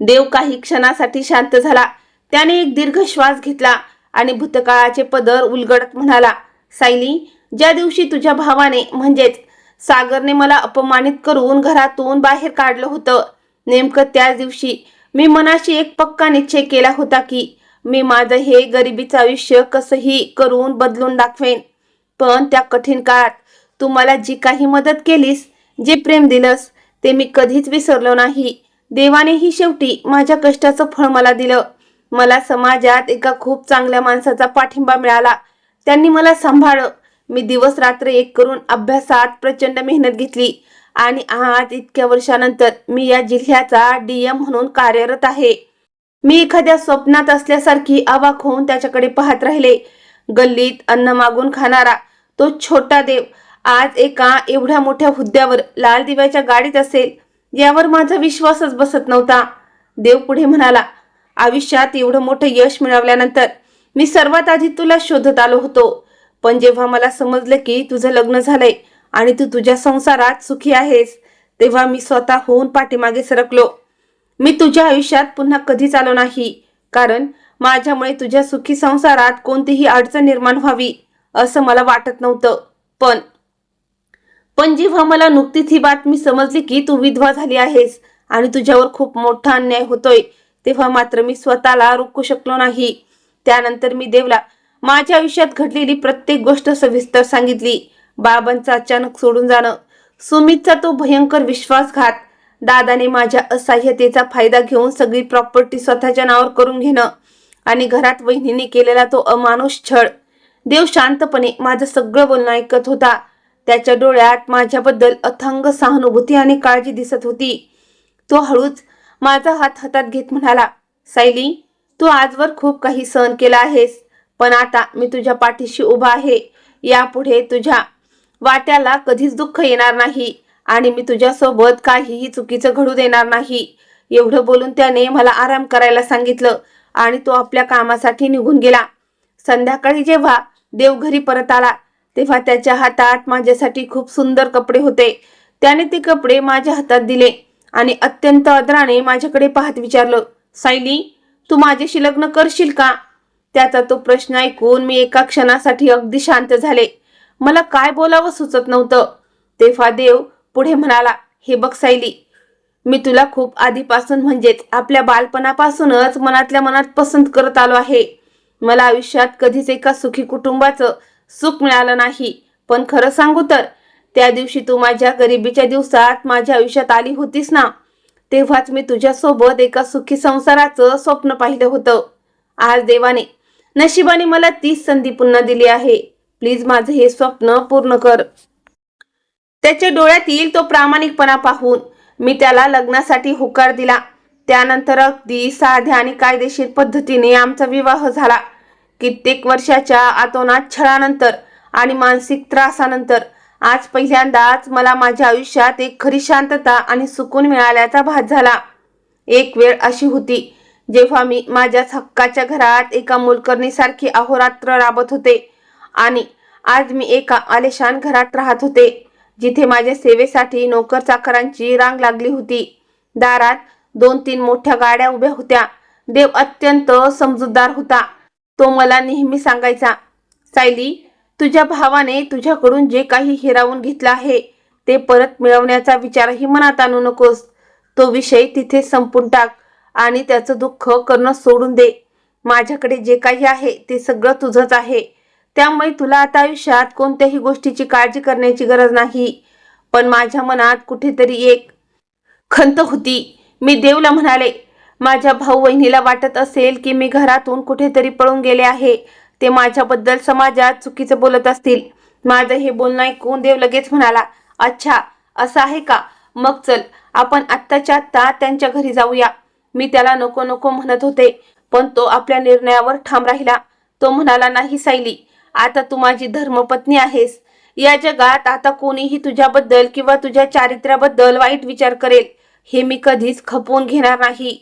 देव काही क्षणासाठी शांत झाला. त्याने एक दीर्घ श्वास घेतला आणि भूतकाळाचे पदर उलगडत म्हणाला, सायली, ज्या दिवशी तुझ्या भावाने म्हणजेच सागरने मला अपमानित करून घरातून बाहेर काढलं होतं, नेमकं त्याच दिवशी मी मनाशी एक पक्का निश्चय केला होता की मी माझं हे गरिबीचं आयुष्य कसंही करून बदलून दाखवेन. पण त्या कठीण काळात तू मला जी काही मदत केलीस, जे प्रेम दिलंस, ते मी कधीच विसरलो नाही. देवानेही शेवटी माझ्या कष्टाचं फळ मला दिलं. मला समाजात एका खूप चांगल्या माणसाचा पाठिंबा मिळाला. त्यांनी मला सांभाळलं. मी दिवस रात्र एक करून अभ्यासात प्रचंड मेहनत घेतली आणि आज इतक्या वर्षानंतर मी या जिल्ह्याचा DM म्हणून कार्यरत आहे. मी एखाद्या स्वप्नात असल्यासारखी अवाक होऊन त्याच्याकडे पाहत राहिले. गल्लीत अन्न मागून खाणारा तो छोटा देव आज एका एवढ्या मोठ्या हुद्द्यावर लाल दिव्याच्या गाडीत असेल यावर माझा विश्वासच बसत नव्हता. देव पुढे म्हणाला, आयुष्यात एवढं मोठं यश मिळवल्यानंतर मी सर्वात आधी तुला शोधत आलो होतो. पण जेव्हा मला समजलं की तुझं लग्न झालंय आणि तू तुझ्या संसारात सुखी आहेस, तेव्हा मी स्वतःहून पाठीमागे सरकलो. मी तुझ्या आयुष्यात पुन्हा कधीच आलो नाही, कारण माझ्यामुळे तुझ्या सुखी संसारात कोणतीही अडचण निर्माण व्हावी असं मला वाटत नव्हतं. पण जेव्हा मला नुकतीच ही बातमी समजली की तू विधवा झाली आहेस आणि तुझ्यावर खूप मोठा अन्याय होतोय, तेव्हा मात्र मी स्वतःला रोखू शकलो नाही. त्यानंतर मी देवला माझ्या आयुष्यात घडलेली प्रत्येक गोष्ट सविस्तर सांगितली. बाबांचं अचानक सोडून जाणं, सुमितचा तो भयंकर विश्वासघात, दादाने माझ्या असहाय्यतेचा फायदा घेऊन सगळी प्रॉपर्टी स्वतःच्या नावावर करून घेणं आणि घरात वहिनीने केलेला तो अमानुष छळ. देव शांतपणे माझं सगळं बोलणं ऐकत होता. त्याच्या डोळ्यात माझ्याबद्दल अथांग सहानुभूती आणि काळजी दिसत होती. तो हळूच माझा हात हातात घेत म्हणाला, सायली, तू आजवर खूप काही सहन केलं आहेस, पण आता मी तुझ्या पाठीशी उभा आहे. यापुढे तुझ्या वाट्याला कधीच दुःख येणार नाही आणि मी तुझ्यासोबत काहीही चुकीचं घडू देणार नाही. एवढं बोलून त्याने मला आराम करायला सांगितलं आणि तो आपल्या कामासाठी निघून गेला. संध्याकाळी जेव्हा देव घरी परत आला तेव्हा त्याच्या हातात माझ्यासाठी खूप सुंदर कपडे होते. त्याने ते कपडे माझ्या हातात दिले आणि अत्यंत आदराने माझ्याकडे पाहत विचारलं, सायली, तू माझ्याशी लग्न करशील का? त्याचा तो प्रश्न ऐकून मी एका क्षणासाठी अगदी शांत झाले. मला काय बोलावं सुचत नव्हतं. तेव्हा देव पुढे म्हणाला, हे बघ सायली, मी तुला खूप आधीपासून म्हणजेच आपल्या बालपणापासूनच मनातल्या मनात पसंत करत आलो आहे. मला आयुष्यात कधीच एका सुखी कुटुंबाचं सुख मिळालं नाही, पण खरं सांगू तर त्या दिवशी तू माझ्या गरिबीच्या दिवसात माझ्या आयुष्यात आली होतीस ना, तेव्हाच मी तुझ्यासोबत एका सुखी संसाराचं स्वप्न पाहिलं होतं. आज देवाने नशिबाने मला तीच संधी पुन्हा दिली आहे. प्लीज माझं हे स्वप्न पूर्ण कर. त्याच्या डोळ्यातील तो प्रामाणिकपणा पाहून मी त्याला लग्नासाठी होकार दिला. त्यानंतर अगदी साध्या आणि कायदेशीर पद्धतीने आमचा विवाह झाला. कित्येक वर्षाच्या आतोनात छळानंतर आणि मानसिक त्रासानंतर आज पहिल्यांदाच मला माझ्या आयुष्यात एक खरी शांतता आणि सुकून मिळाल्याचा भास झाला. एक वेळ अशी होती जेव्हा मी माझ्याच हक्काच्या घरात एका मोलकरणीसारखी अहोरात्र राबत होते आणि आज मी एका आलिशान घरात राहत होते, जिथे माझ्या सेवेसाठी नोकर चाकरांची रांग लागली होती. दारात 2-3 मोठ्या गाड्या उभ्या होत्या. देव अत्यंत समजूतदार होता. तो मला नेहमी सांगायचा, सायली, तुझ्या भावाने तुझ्याकडून जे काही हिरावून घेतलं आहे ते परत मिळवण्याचा विचारही मनात आणू नकोस. तो विषय तिथे संपून टाक आणि त्याचं दुःख करणं सोडून दे. माझ्याकडे जे काही आहे ते सगळं तुझंच आहे. त्यामुळे तुला आता आयुष्यात कोणत्याही गोष्टीची काळजी करण्याची गरज नाही. पण माझ्या मनात कुठेतरी एक खंत होती. मी देवला म्हणाले, माझ्या भाऊ बहिणीला वाटत असेल की मी घरातून कुठेतरी पळून गेले आहे, ते माझ्याबद्दल समाजात चुकीचं बोलत असतील. माझं हे बोलणं ऐकून देव लगेच म्हणाला, अच्छा असं आहे का, मग चल आपण आत्ताच्या आत्ता त्यांच्या घरी जाऊया. मी त्याला नको नको म्हणत होते, पण तो आपल्या निर्णयावर ठाम राहिला. तो म्हणाला, नाही सायली, आता तू माझी धर्मपत्नी आहेस. या जगात आता कोणीही तुझ्याबद्दल किंवा तुझ्या चारित्र्याबद्दल वाईट विचार करेल हे मी कधीच खपवून घेणार नाही.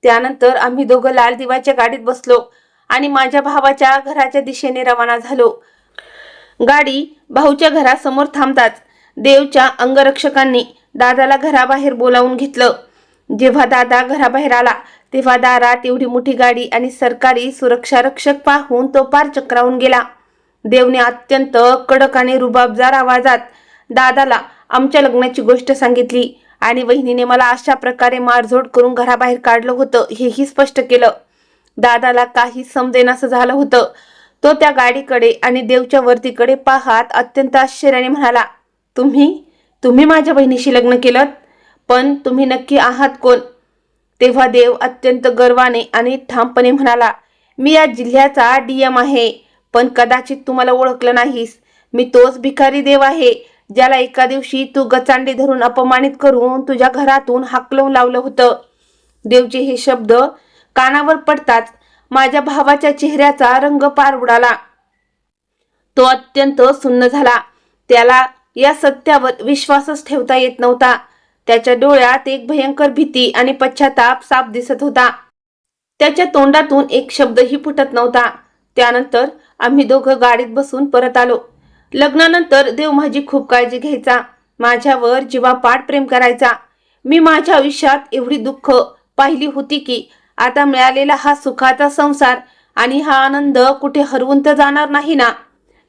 त्यानंतर आम्ही दोघं लाल दिव्याच्या गाडीत बसलो आणि माझ्या भावाच्या घराच्या दिशेने रवाना झालो. गाडी भाऊच्या घरासमोर थांबताच देवच्या अंगरक्षकांनी दादाला घराबाहेर बोलावून घेतलं. जेव्हा दादा घराबाहेर आला तेव्हा दारात एवढी मोठी गाडी आणि सरकारी सुरक्षा रक्षक पाहून तो पार चक्रावून गेला. देवने अत्यंत कडक आणि रुबाबदार आवाजात दादाला आमच्या लग्नाची गोष्ट सांगितली आणि वहिनीने मला अशा प्रकारे मारझोड करून घराबाहेर काढलं होतं हेही स्पष्ट केलं. दादाला काही समजेनासं झालं होतं. तो त्या गाडीकडे आणि देवच्या वर्दीकडे पाहत अत्यंत आश्चर्याने म्हणाला, तुम्ही माझ्या बहिणीशी लग्न केलं? पण तुम्ही नक्की आहात कोण? तेव्हा देव अत्यंत गर्वाने आणि ठामपणे म्हणाला, मी या जिल्ह्याचा डीएम आहे. पण कदाचित तुम्हाला ओळखलं नाहीस. मी तोच भिकारी देव आहे ज्याला एका दिवशी तू गचांडी धरून अपमानित करून तुझ्या घरातून हाकलवून लावलं होतं. देवचे हे शब्द कानावर पडताच माझ्या भावाच्या चेहऱ्याचा रंग पार उडाला. तो अत्यंत सुन्न झाला. त्याला या सत्यावर विश्वासच ठेवता येत नव्हता. त्याच्या डोळ्यात एक भयंकर भीती आणि पश्चाताप साफ दिसत होता. त्याच्या तोंडातून एक शब्दही फुटत नव्हता. त्यानंतर आम्ही दोघं गाडीत बसून परत आलो. लग्नानंतर देव माझी खूप काळजी घ्यायचा. माझ्यावर जीवापाड प्रेम करायचा. मी माझ्या आयुष्यात एवढी दुःख पाहिली होती की आता मिळालेला हा सुखाचा संसार आणि हा आनंद कुठे हरवून तर जाणार नाही ना,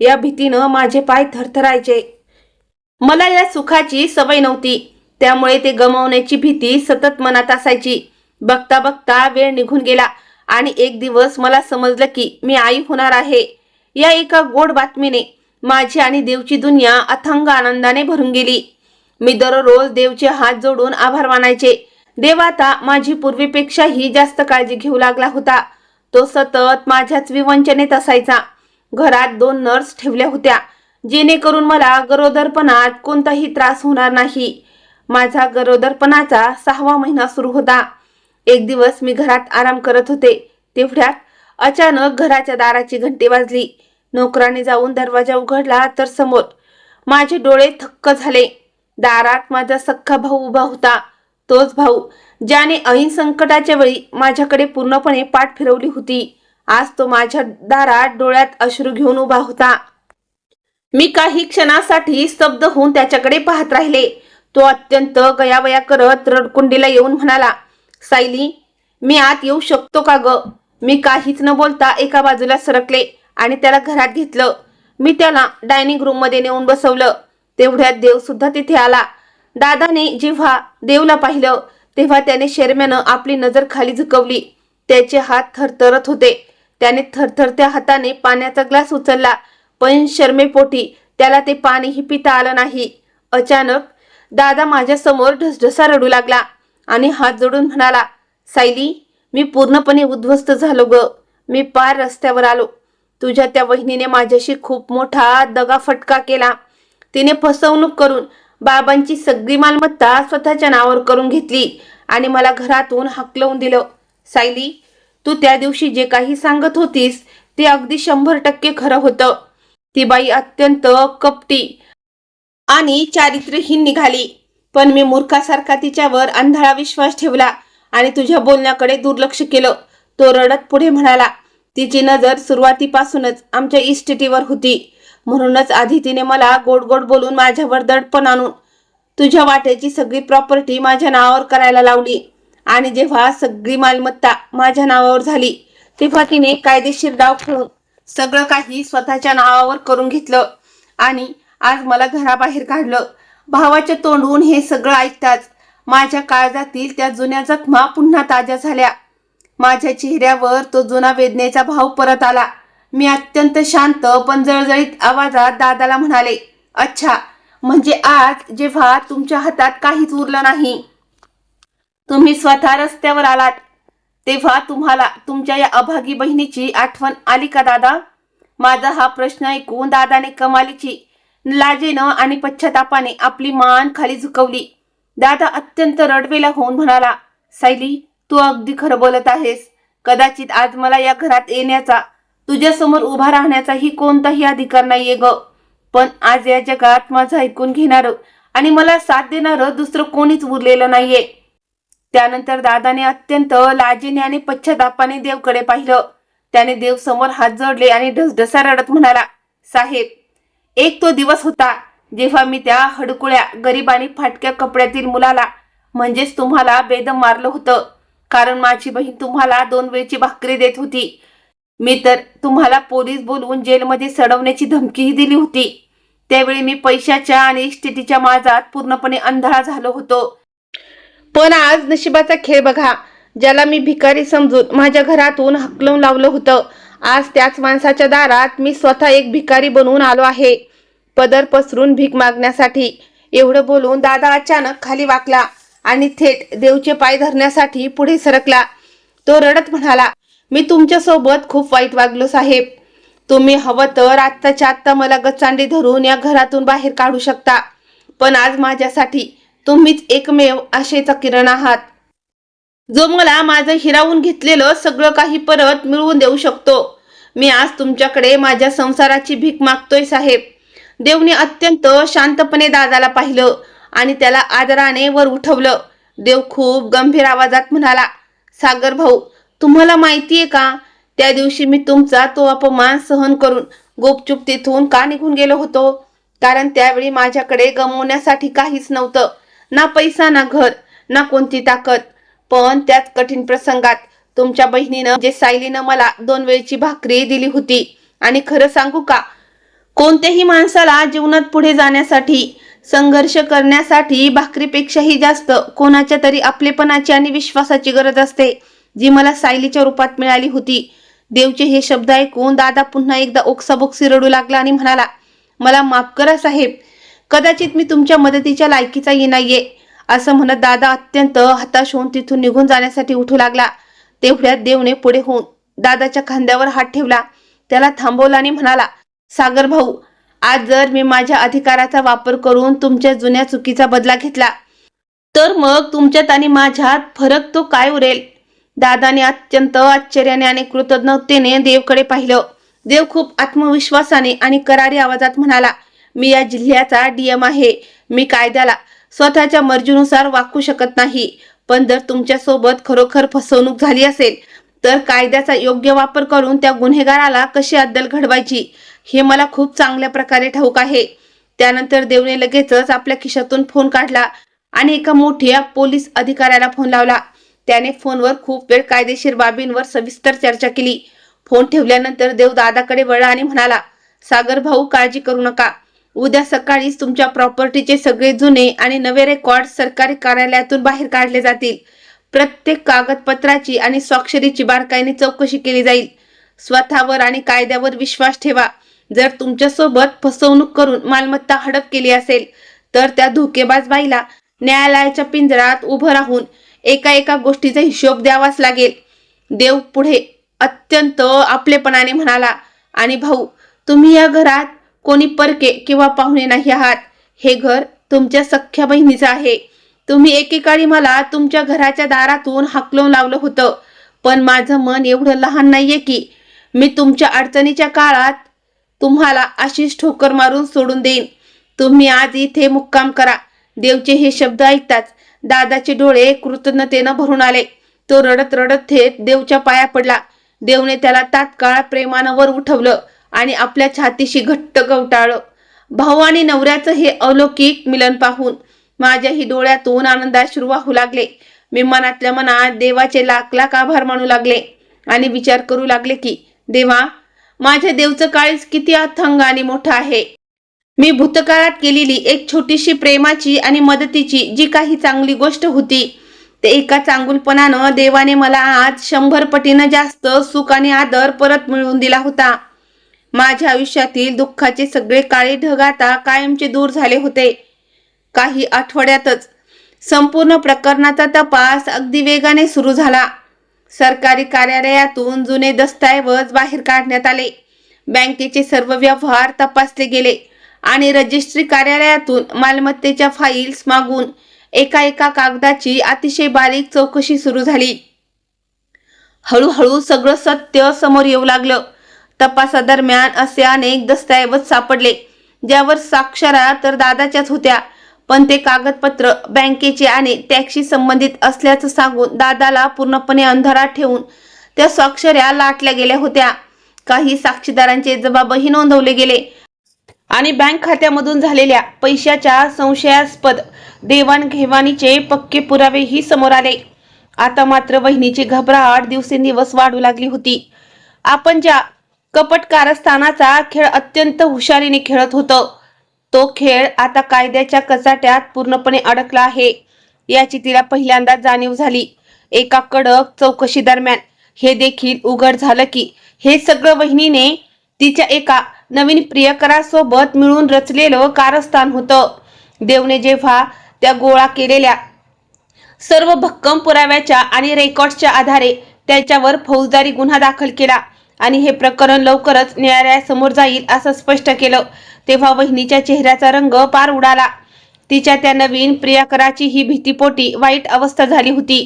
या भीतीनं माझे पाय थरथरायचे. मला या सुखाची सवय नव्हती, त्यामुळे ते गमावण्याची भीती सतत मनात असायची. बघता बघता वेळ निघून गेला आणि एक दिवस मला समजलं की मी आई होणार आहे. या एका गोड बातमीने माझी आणि देवची दुनिया अथांग आनंदाने भरून गेली. मी दररोज देवचे हात जोडून आभार मानायचे. देव आता माझी पूर्वीपेक्षाही जास्त काळजी घेऊ लागला होता. तो सतत माझ्याच विवंचनेत असायचा. घरात 2 नर्स ठेवल्या होत्या जेणेकरून मला गरोदरपणात कोणताही त्रास होणार नाही. माझा गरोदरपणाचा 6वा महिना सुरू होता. एक दिवस मी घरात आराम करत होते. तेवढ्यात अचानक घराच्या दाराची घंटी वाजली. नोकराने जाऊन दरवाजा उघडला तर समोर माझे डोळे थक्क झाले. दारात माझा सख्खा भाऊ उभा होता. तोच भाऊ ज्याने ऐन संकटाच्या वेळी माझ्याकडे पूर्णपणे पाठ फिरवली होती. आज तो माझ्या दारात डोळ्यात अश्रू घेऊन उभा होता. मी काही क्षणासाठी स्तब्ध होऊन त्याच्याकडे पाहत राहिले. तो अत्यंत गयावया करत रडकुंडीला येऊन म्हणाला, सायली, मी आत येऊ शकतो का ग? मी काहीच न बोलता एका बाजूला सरकले आणि त्याला घरात घेतलं. मी त्याला डायनिंग रूम मध्ये नेऊन बसवलं. तेवढ्यात देव सुद्धा तिथे आला. दादाने जेव्हा देवला पाहिलं तेव्हा त्याने शरमेनं आपली नजर खाली झुकवली. त्याचे हात थरथरत होते. त्याने थरथरत्या हाताने पाण्याचा ग्लास उचलला, पण शर्मेपोटी त्याला ते पाणीही पिता आलं नाही. अचानक दादा माझ्या समोर ढसढसा रडू लागला आणि हात जोडून म्हणाला, सायली, मी पूर्णपणे उद्ध्वस्त झालो ग. मी पार रस्त्यावर आलो. तुझ्या त्या वहिनीने माझ्याशी खूप मोठा दगाफटका केला. तिने फसवणूक करून बाबांची सगळी मालमत्ता स्वतःच्या नावावर करून घेतली आणि मला घरातून हाकलवून दिलं. सायली, तू त्या दिवशी जे काही सांगत होतीस ते अगदी 100% खरं होतं. ती बाई अत्यंत कपटी आणि चारित्र्यहीन निघाली, पण मी मूर्खासारखा तिच्यावर अंधाळा विश्वास ठेवला आणि तुझ्या बोलण्याकडे दुर्लक्ष केलं. तो रडत पुढे म्हणाला, तिची नजर सुरुवातीपासूनच आमच्या इस्टेटीवर होती. म्हणूनच आधी तिने मला गोड गोड बोलून माझ्यावर दडपण आणून तुझ्या वाट्याची सगळी प्रॉपर्टी माझ्या नावावर करायला लावली आणि जेव्हा सगळी मालमत्ता माझ्या नावावर झाली तेव्हा तिने कायदेशीर डाव खेळून सगळं काही स्वतःच्या नावावर करून घेतलं आणि आज मला घराबाहेर काढलं. भावाच्या तोंडून हे सगळं ऐकताच माझ्या काळजातील त्या जुन्या जखमा पुन्हा ताज्या झाल्या. माझ्या चेहऱ्यावर तो जुना वेदनेचा भाव परत आला. मी अत्यंत शांत पण जळजळीत आवाजात दादाला म्हणाले, अच्छा, म्हणजे आज जेव्हा तुमच्या हातात काहीच उरलं नाही, तुम्ही स्वतः रस्त्यावर आलात, तेव्हा तुम्हाला तुमच्या या अभागी बहिणीची आठवण आली का दादा? माझा हा प्रश्न ऐकून दादाने कमालीची लाजेनं आणि पश्चातापाने आपली मान खाली झुकवली. दादा अत्यंत रडवेला होऊन म्हणाला, सायली, तू अगदी खरं बोलत आहेस. कदाचित आज मला या घरात येण्याचा, तुझ्यासमोर उभा राहण्याचाही कोणताही अधिकार नाहीये ग. पण आज या जगात माझं ऐकून घेणारं आणि मला साथ देणारं दुसरं कोणीच उरलेलं नाहीये. त्यानंतर दादाने अत्यंत लाजेने आणि पश्चातापाने देवकडे पाहिलं. त्याने देव समोर हात जोडले आणि ढसढसा रडत म्हणाला, साहेब, एक तो दिवस होता जेव्हा मी त्या हडकुळ्या गरीब आणि फाटक्या कपड्यातील मुलाला म्हणजेच तुम्हाला बेदम मारलं होतं, कारण माझी बहीण तुम्हाला 2 वेळची भाकरी देत होती. मी तर तुम्हाला पोलीस बोलवून जेलमध्ये सडवण्याची धमकीही दिली होती. त्यावेळी मी पैशाच्या आणि इस्टेटीच्या माजात पूर्णपणे अंधाळा झालो होतो. पण आज नशिबाचा खेळ बघा. ज्याला मी भिकारी समजून माझ्या घरातून हकलून लावलं होतं, आज त्याच माणसाच्या दारात मी स्वतः एक भिकारी बनवून आलो आहे, पदर पसरून भीक मागण्यासाठी. एवढं बोलून दादा अचानक खाली वाकला आणि थेट देवचे पाय धरण्यासाठी पुढे सरकला. तो रडत म्हणाला, मी तुमच्यासोबत खूप वाईट वागलो साहेब. तुम्ही हवं तर आत्ताच्या आत्ता मला गचांडी धरून या घरातून बाहेर काढू शकता, पण आज माझ्यासाठी तुम्हीच एकमेव आशेचा किरण आहात, जो मला माझं हिरावून घेतलेलं सगळं काही परत मिळवून देऊ शकतो. मी आज तुमच्याकडे माझ्या संसाराची भीक मागतोय साहेब. देवने अत्यंत शांतपणे दादाला पाहिलं आणि त्याला आदराने वर उठवलं. देव खूप गंभीर आवाजात म्हणाला, सागर भाऊ, तुम्हाला माहितीये का, त्या दिवशी मी तुमचा तो अपमान सहन करून गुपचूप तिथून का निघून गेलो होतो? कारण त्यावेळी माझ्याकडे गमवण्यासाठी काहीच नव्हतं, ना पैसा, ना घर, ना कोणती ताकद. पण त्याच कठीण प्रसंगात तुमच्या बहिणीनं जे सायलीनं मला 2 वेळची भाकरी दिली होती. आणि खरं सांगू का, कोणत्याही माणसाला जीवनात पुढे जाण्यासाठी, संघर्ष करण्यासाठी भाकरीपेक्षाही जास्त कोणाच्या तरी आपलेपणाची आणि विश्वासाची गरज असते, जी मला सायलीच्या रूपात मिळाली होती. देवचे हे शब्द ऐकून दादा पुन्हा एकदा ओक्साबोक्सी रडू लागला आणि म्हणाला, मला माफ करा साहेब, कदाचित मी तुमच्या मदतीच्या लायकीचाही नाहीये. असं म्हणत दादा अत्यंत हताश होऊन तिथून निघून जाण्यासाठी उठू लागला. तेवढ्यात देवने पुढे होऊन दादाच्या खांद्यावर हात ठेवला, त्याला थांबवला आणि म्हणाला, सागर भाऊ, आज जर मी माझ्या अधिकाराचा वापर करून तुमच्या जुन्या चुकीचा बदला घेतला, तर मग तुमच्यात आणि माझ्यात फरक तो काय उरेल? दादाने अत्यंत आश्चर्याने आणि कृतज्ञतेने देवकडे पाहिलं. देव खूप आत्मविश्वासाने आणि करारी आवाजात म्हणाला, मी या जिल्ह्याचा डीएम आहे. मी कायद्याला स्वतःच्या मर्जीनुसार वागू शकत नाही, पण जर तुमच्यासोबत खरोखर फसवणूक झाली असेल तर कायद्याचा योग्य वापर करून त्या गुन्हेगाराला कशी अद्दल घडवायची हे मला खूप चांगल्या प्रकारे ठाऊक आहे. त्यानंतर देवने लगेचच आपल्या खिशातून फोन काढला आणि एका मोठ्या पोलीस अधिकाऱ्याला फोन लावला. त्याने फोनवर खूप वेळ कायदेशीर बाबींवर सविस्तर चर्चा केली. फोन ठेवल्यानंतर देव दादाकडे वळला आणि म्हणाला, सागर भाऊ, काळजी करू नका. उद्या सकाळीच तुमच्या प्रॉपर्टीचे सगळे जुने आणि नवे रेकॉर्ड सरकारी कार्यालयातून बाहेर काढले जातील. प्रत्येक कागदपत्राची आणि स्वाक्षरीची बारकाईने चौकशी केली जाईल. स्वतःवर आणि कायद्यावर विश्वास ठेवा. जर तुमच्यासोबत फसवणूक करून मालमत्ता हडप केली असेल तर त्या धोकेबाज बाईला न्यायालयाच्या पिंजऱ्यात उभं राहून एका एका गोष्टीचा हिशोब द्यावाच लागेल. देव पुढे अत्यंत आपलेपणाने म्हणाला, आणि भाऊ, तुम्ही या घरात कोणी परके किंवा पाहुणे नाही आहात. हे घर तुमच्या सख्ख्या बहिणीचं आहे. तुम्ही एकेकाळी मला तुमच्या घराच्या दारातून हाकलून लावलं होतं, पण माझं मन एवढं लहान नाहीये की मी तुमच्या अडचणीच्या काळात तुम्हाला अशीच ठोकर मारून सोडून देईन. तुम्ही आज इथे मुक्काम करा. देवचे हे शब्द ऐकताच दादाचे डोळे कृतज्ञतेनं भरून आले. तो रडत रडत थेट देवच्या पाया पडला. देवने त्याला तात्काळ प्रेमानं वर उठवलं आणि आपल्या छातीशी घट्ट गवटाळलं. भाऊ आणि नवऱ्याचं हे अलौकिक मिलन पाहून माझ्याही डोळ्यातून आनंदाश्रू वाहू लागले. मी मनातल्या मनात देवाचे लाख लाख आभार मानू लागले आणि विचार करू लागले की, देवा, माझ्या देवचं काळीज किती अथांग आणि मोठं आहे. मी भूतकाळात केलेली एक छोटीशी प्रेमाची आणि मदतीची जी काही चांगली गोष्ट होती, ते एका चांगुलपणानं देवाने मला आज 100 पटीनं जास्त सुख आणि आदर परत मिळवून दिला होता. माझ्या आयुष्यातील दुःखाचे सगळे काळे ढग आता कायमचे दूर झाले होते. काही आठवड्यातच संपूर्ण प्रकरणाचा तपास अगदी वेगाने सुरू झाला. सरकारी कार्यालयातून जुने दस्तऐवज बाहेर काढण्यात आले. बँकेचे सर्व व्यवहार तपासले गेले आणि रजिस्ट्री कार्यालयातून मालमत्तेच्या फाईल्स मागून एका एका कागदाची अतिशय बारीक चौकशी सुरू झाली. हळूहळू सगळं सत्य समोर येऊ लागलं. तपासादरम्यान असे अनेक दस्तऐवज सापडले ज्यावर साक्षरा तर दादाच्याच होत्या, पण ते कागदपत्र बँकेचे आणि टॅक्सशी संबंधित असल्याचं सांगून दादाला पूर्णपणे अंधारात ठेवून त्या स्वाक्षऱ्या लाटल्या गेल्या होत्या. काही साक्षीदारांचे जबाबही नोंदवले गेले आणि बँक खात्यामधून झालेल्या पैशाच्या संशयास्पद देवाणघेवाणीचे पक्के पुरावेही समोर आले. आता मात्र वहिनीची घबराट दिवसेंदिवस वाढू लागली होती. आपण ज्या कपट कारस्थानाचा खेळ अत्यंत हुशारीने खेळत होतो, तो खेळ आता कायद्याच्या कचाट्यात पूर्णपणे अडकला आहे याची तिला पहिल्यांदाच जाणीव झाली. एका कडक चौकशी दरम्यान हे देखील उघड झालं की हे सगळं वहिनीने तिच्या एका नवीन प्रियकरासोबत मिळून रचलेलं कारस्थान होतं. देवने जेव्हा त्या गोळा केलेल्या सर्व भक्कम पुराव्याच्या आणि रेकॉर्ड्सच्या आधारे त्याच्यावर फौजदारी गुन्हा दाखल केला आणि हे प्रकरण लवकरच न्यायालयासमोर जाईल असं स्पष्ट केलं, तेव्हा वहिनीच्या चेहऱ्याचा रंग पार उडाला. तिच्या त्या नवीन प्रियकराची ही भीतीपोटी वाईट अवस्था झाली होती.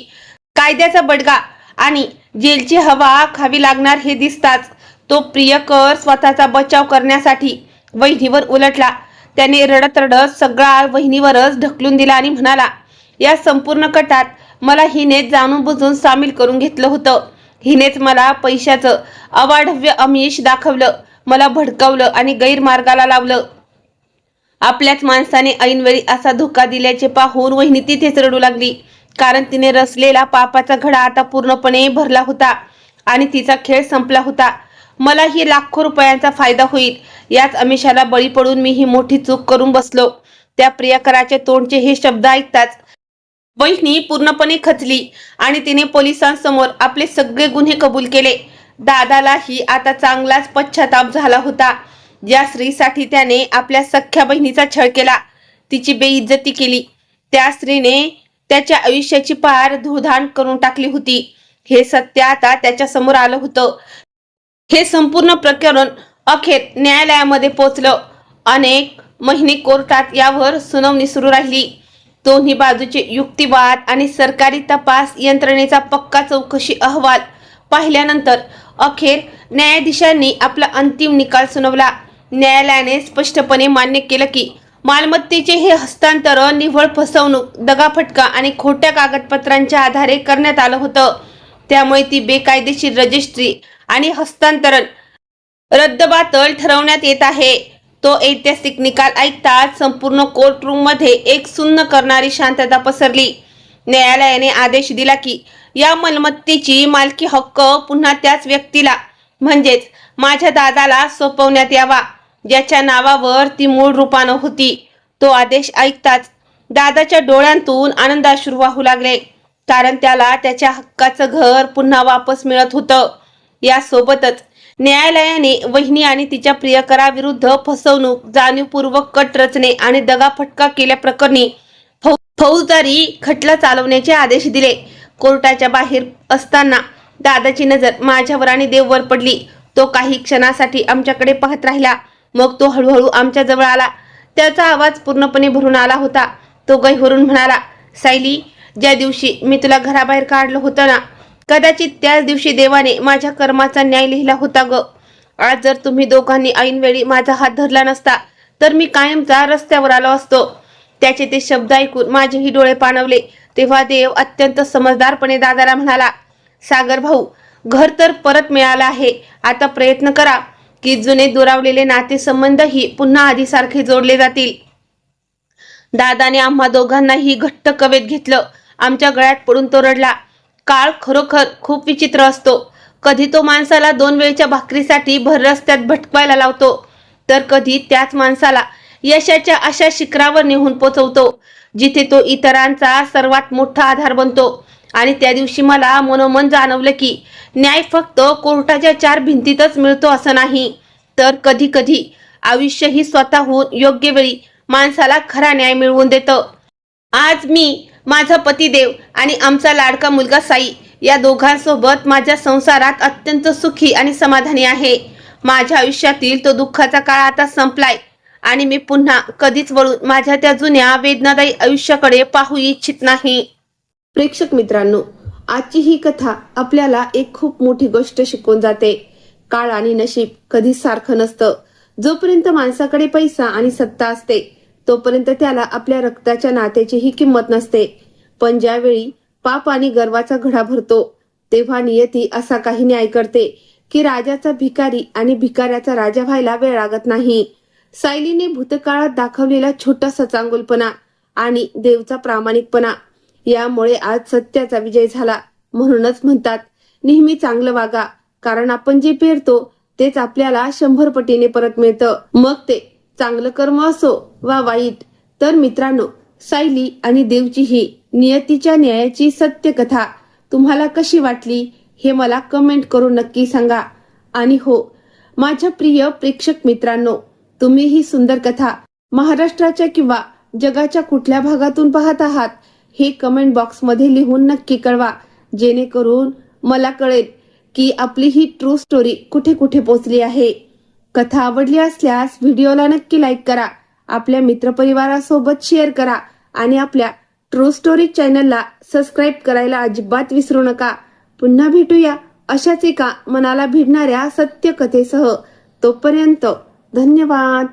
कायद्याचा बडगा आणि जेलची हवा खावी लागणार हे दिसताच तो प्रियकर स्वतःचा बचाव करण्यासाठी वहिनीवर उलटला. त्याने रडत रडत सगळा वहिनीवरच ढकलून दिला आणि म्हणाला, या संपूर्ण कटात मला हिनेच जाणून बुजून सामील करून घेतलं होतं. हिनेच मला पैशाचं अवाढव्य आमिष दाखवलं, मला भडकवलं आणि गैरमार्गाला लावलं. आपल्याच माणसाने ऐनवेळी असा धोका दिल्याचे पाहून वहिनी तिथेच रडू लागली, कारण तिने रचलेला पापाचा घडा आता पूर्णपणे भरला होता आणि तिचा खेळ संपला होता. मलाही लाखो रुपयांचा फायदा होईल याच आमिषाला बळी पडून मी ही मोठी चूक करून बसलो. त्या प्रियकराचे तोंडचे हे शब्द ऐकताच वहिनी पूर्णपणे खचली आणि तिने पोलिसांसमोर आपले सगळे गुन्हे कबूल केले. दादालाही आता चांगलाच पश्चाताप झाला होता. ज्या स्त्रीसाठी त्याने आपल्या सख्ख्या बहिणीचा छळ केला, तिची बेइज्जती केली, त्या स्त्रीने त्याच्या आयुष्याची पार धुळधाण करून टाकली होती, हे सत्य आता त्याच्या समोर आलं होतं. हे संपूर्ण प्रकरण अखेर न्यायालयामध्ये पोहोचलं. अनेक महिने कोर्टात यावर सुनावणी सुरू राहिली. दोन्ही बाजूचे युक्तिवाद आणि सरकारी तपास यंत्रणेचा पक्का चौकशी अहवाल पाहिल्यानंतर अखेर न्यायाधीशांनी आपला अंतिम निकाल सुनावला. न्यायालयाने स्पष्टपणे मान्य केलं की मालमत्तेचे हे हस्तांतरण निव्वळ फसवणूक, दगाफटका आणि खोट्या कागदपत्रांच्या आधारे करण्यात आलं होतं. त्यामुळे ती बेकायदेशीर रजिस्ट्री आणि हस्तांतरण रद्दबातल ठरवण्यात येत आहे. तो ऐतिहासिक निकाल ऐकताच संपूर्ण कोर्टरूममध्ये एक सुन्न करणारी शांतता पसरली. न्यायालयाने आदेश दिला की या मालमत्तेची मालकी हक्क पुन्हा त्याच व्यक्तीला म्हणजेच माझ्या दादाला सोपवण्यात यावा, ज्याच्या नावावर ती मूळ रूपानं होती. तो आदेश ऐकताच दादाच्या डोळ्यांतून आनंदाश्रू वाहू लागले, कारण त्याला त्याच्या हक्काचं घर पुन्हा वापस मिळत होतं. यासोबतच न्यायालयाने वहिनी आणि तिच्या प्रियकराविरुद्ध फसवणूक, जाणीवपूर्वक कट रचणे आणि दगाफटका केल्याप्रकरणी फौजदारी खटला चालवण्याचे आदेश दिले. कोर्टाच्या बाहेर असताना दादाची नजर माझ्यावर आणि देववर पडली. तो काही क्षणासाठी आमच्याकडे पाहत राहिला, मग तो हळूहळू आमच्या जवळ आला. त्याचा आवाज पूर्णपणे भरून आला होता. तो गैरवरून म्हणाला, सायली, ज्या दिवशी मी तुला घराबाहेर काढलं होतं ना, कदाचित त्याच दिवशी देवाने माझ्या कर्माचा न्याय लिहिला होता ग. आज जर तुम्ही दोघांनी ऐनवेळी माझा हात धरला नसता तर मी कायमचा रस्त्यावर आलो असतो. त्याचे ते शब्द ऐकून माझेही डोळे पाणवले. तेव्हा देव अत्यंत समजदारपणे दादाला म्हणाला, सागर भाऊ, घर तर परत मिळालं आहे. आता प्रयत्न करा की जुने दुरावलेले नातेसंबंधही पुन्हा आधीसारखे जोडले जातील. दादाने आम्हा दोघांनाही घट्ट कवेत घेतलं. आमच्या गळ्यात पडून तो रडला. काळ खरोखर खूप विचित्र असतो. कधी तो माणसाला 2 वेळच्या भाकरीसाठी भर रस्त्यात भटकवायला लावतो, तर कधी त्याच माणसाला यशाच्या अशा शिखरावर नेऊन पोचवतो जिथे तो इतरांचा सर्वात मोठा आधार बनतो. आणि त्या दिवशी मला मनोमन जाणवलं की न्याय फक्त कोर्टाच्या 4 भिंतीतच मिळतो असं नाही, तर कधी कधी आयुष्यही स्वतःहून योग्य वेळी माणसाला खरा न्याय मिळवून देतं. आज मी, माझा पतिदेव आणि आमचा लाडका मुलगा साई या दोघांसोबत माझ्या संसारात अत्यंत सुखी आणि समाधानी आहे. माझ्या आयुष्यातील तो दुःखाचा काळ आता संपलाय आणि मी पुन्हा कधीच वळून माझ्या त्या जुन्या वेदनादायी आयुष्याकडे पाहू इच्छित नाही. प्रेक्षक मित्रांनो, आजची ही कथा आपल्याला एक खूप मोठी गोष्ट शिकवून जाते. काळ आणि नशीब कधीच सारखं नसतं. जोपर्यंत माणसाकडे पैसा आणि सत्ता असते तोपर्यंत त्याला आपल्या रक्ताच्या नात्याचीही किंमत नसते. पण ज्यावेळी पाप आणि गर्वाचा घडा भरतो तेव्हा नियती असा काही न्याय करते की राजाचा भिकारी आणि भिकाऱ्याचा राजा व्हायला वेळ लागत नाही. सायलीने भूतकाळात दाखवलेला छोटासा चांगुलपणा आणि देवचा प्रामाणिकपणा यामुळे आज सत्याचा विजय झाला. म्हणूनच म्हणतात नेहमी चांगलं वागा, कारण आपण जे पेरतो तेच आपल्याला 100 पटीने परत मिळतं. मग ते चांगलं कर्म असो वा वाईट. तर मित्रांनो, सायली आणि देवची ही नियतीच्या न्यायाची सत्य कथा तुम्हाला कशी वाटली हे मला कमेंट करून नक्की सांगा. आणि हो, माझ्या प्रिय प्रेक्षक मित्रांनो, तुम्ही ही सुंदर कथा महाराष्ट्राच्या किंवा जगाच्या कुठल्या भागातून पाहत आहात हे कमेंट बॉक्स मध्ये लिहून नक्की कळवा, जेणेकरून मला कळेल की आपली ही ट्रू स्टोरी कुठे कुठे पोहोचली आहे. कथा आवडली असल्यास व्हिडिओला नक्की लाईक करा, आपल्या मित्रपरिवारासोबत शेअर करा आणि आपल्या ट्रू स्टोरी चॅनलला सबस्क्राईब करायला अजिबात विसरू नका. पुन्हा भेटूया अशाच एका मनाला भिडणाऱ्या सत्य कथेसह. तोपर्यंत धन्यवाद.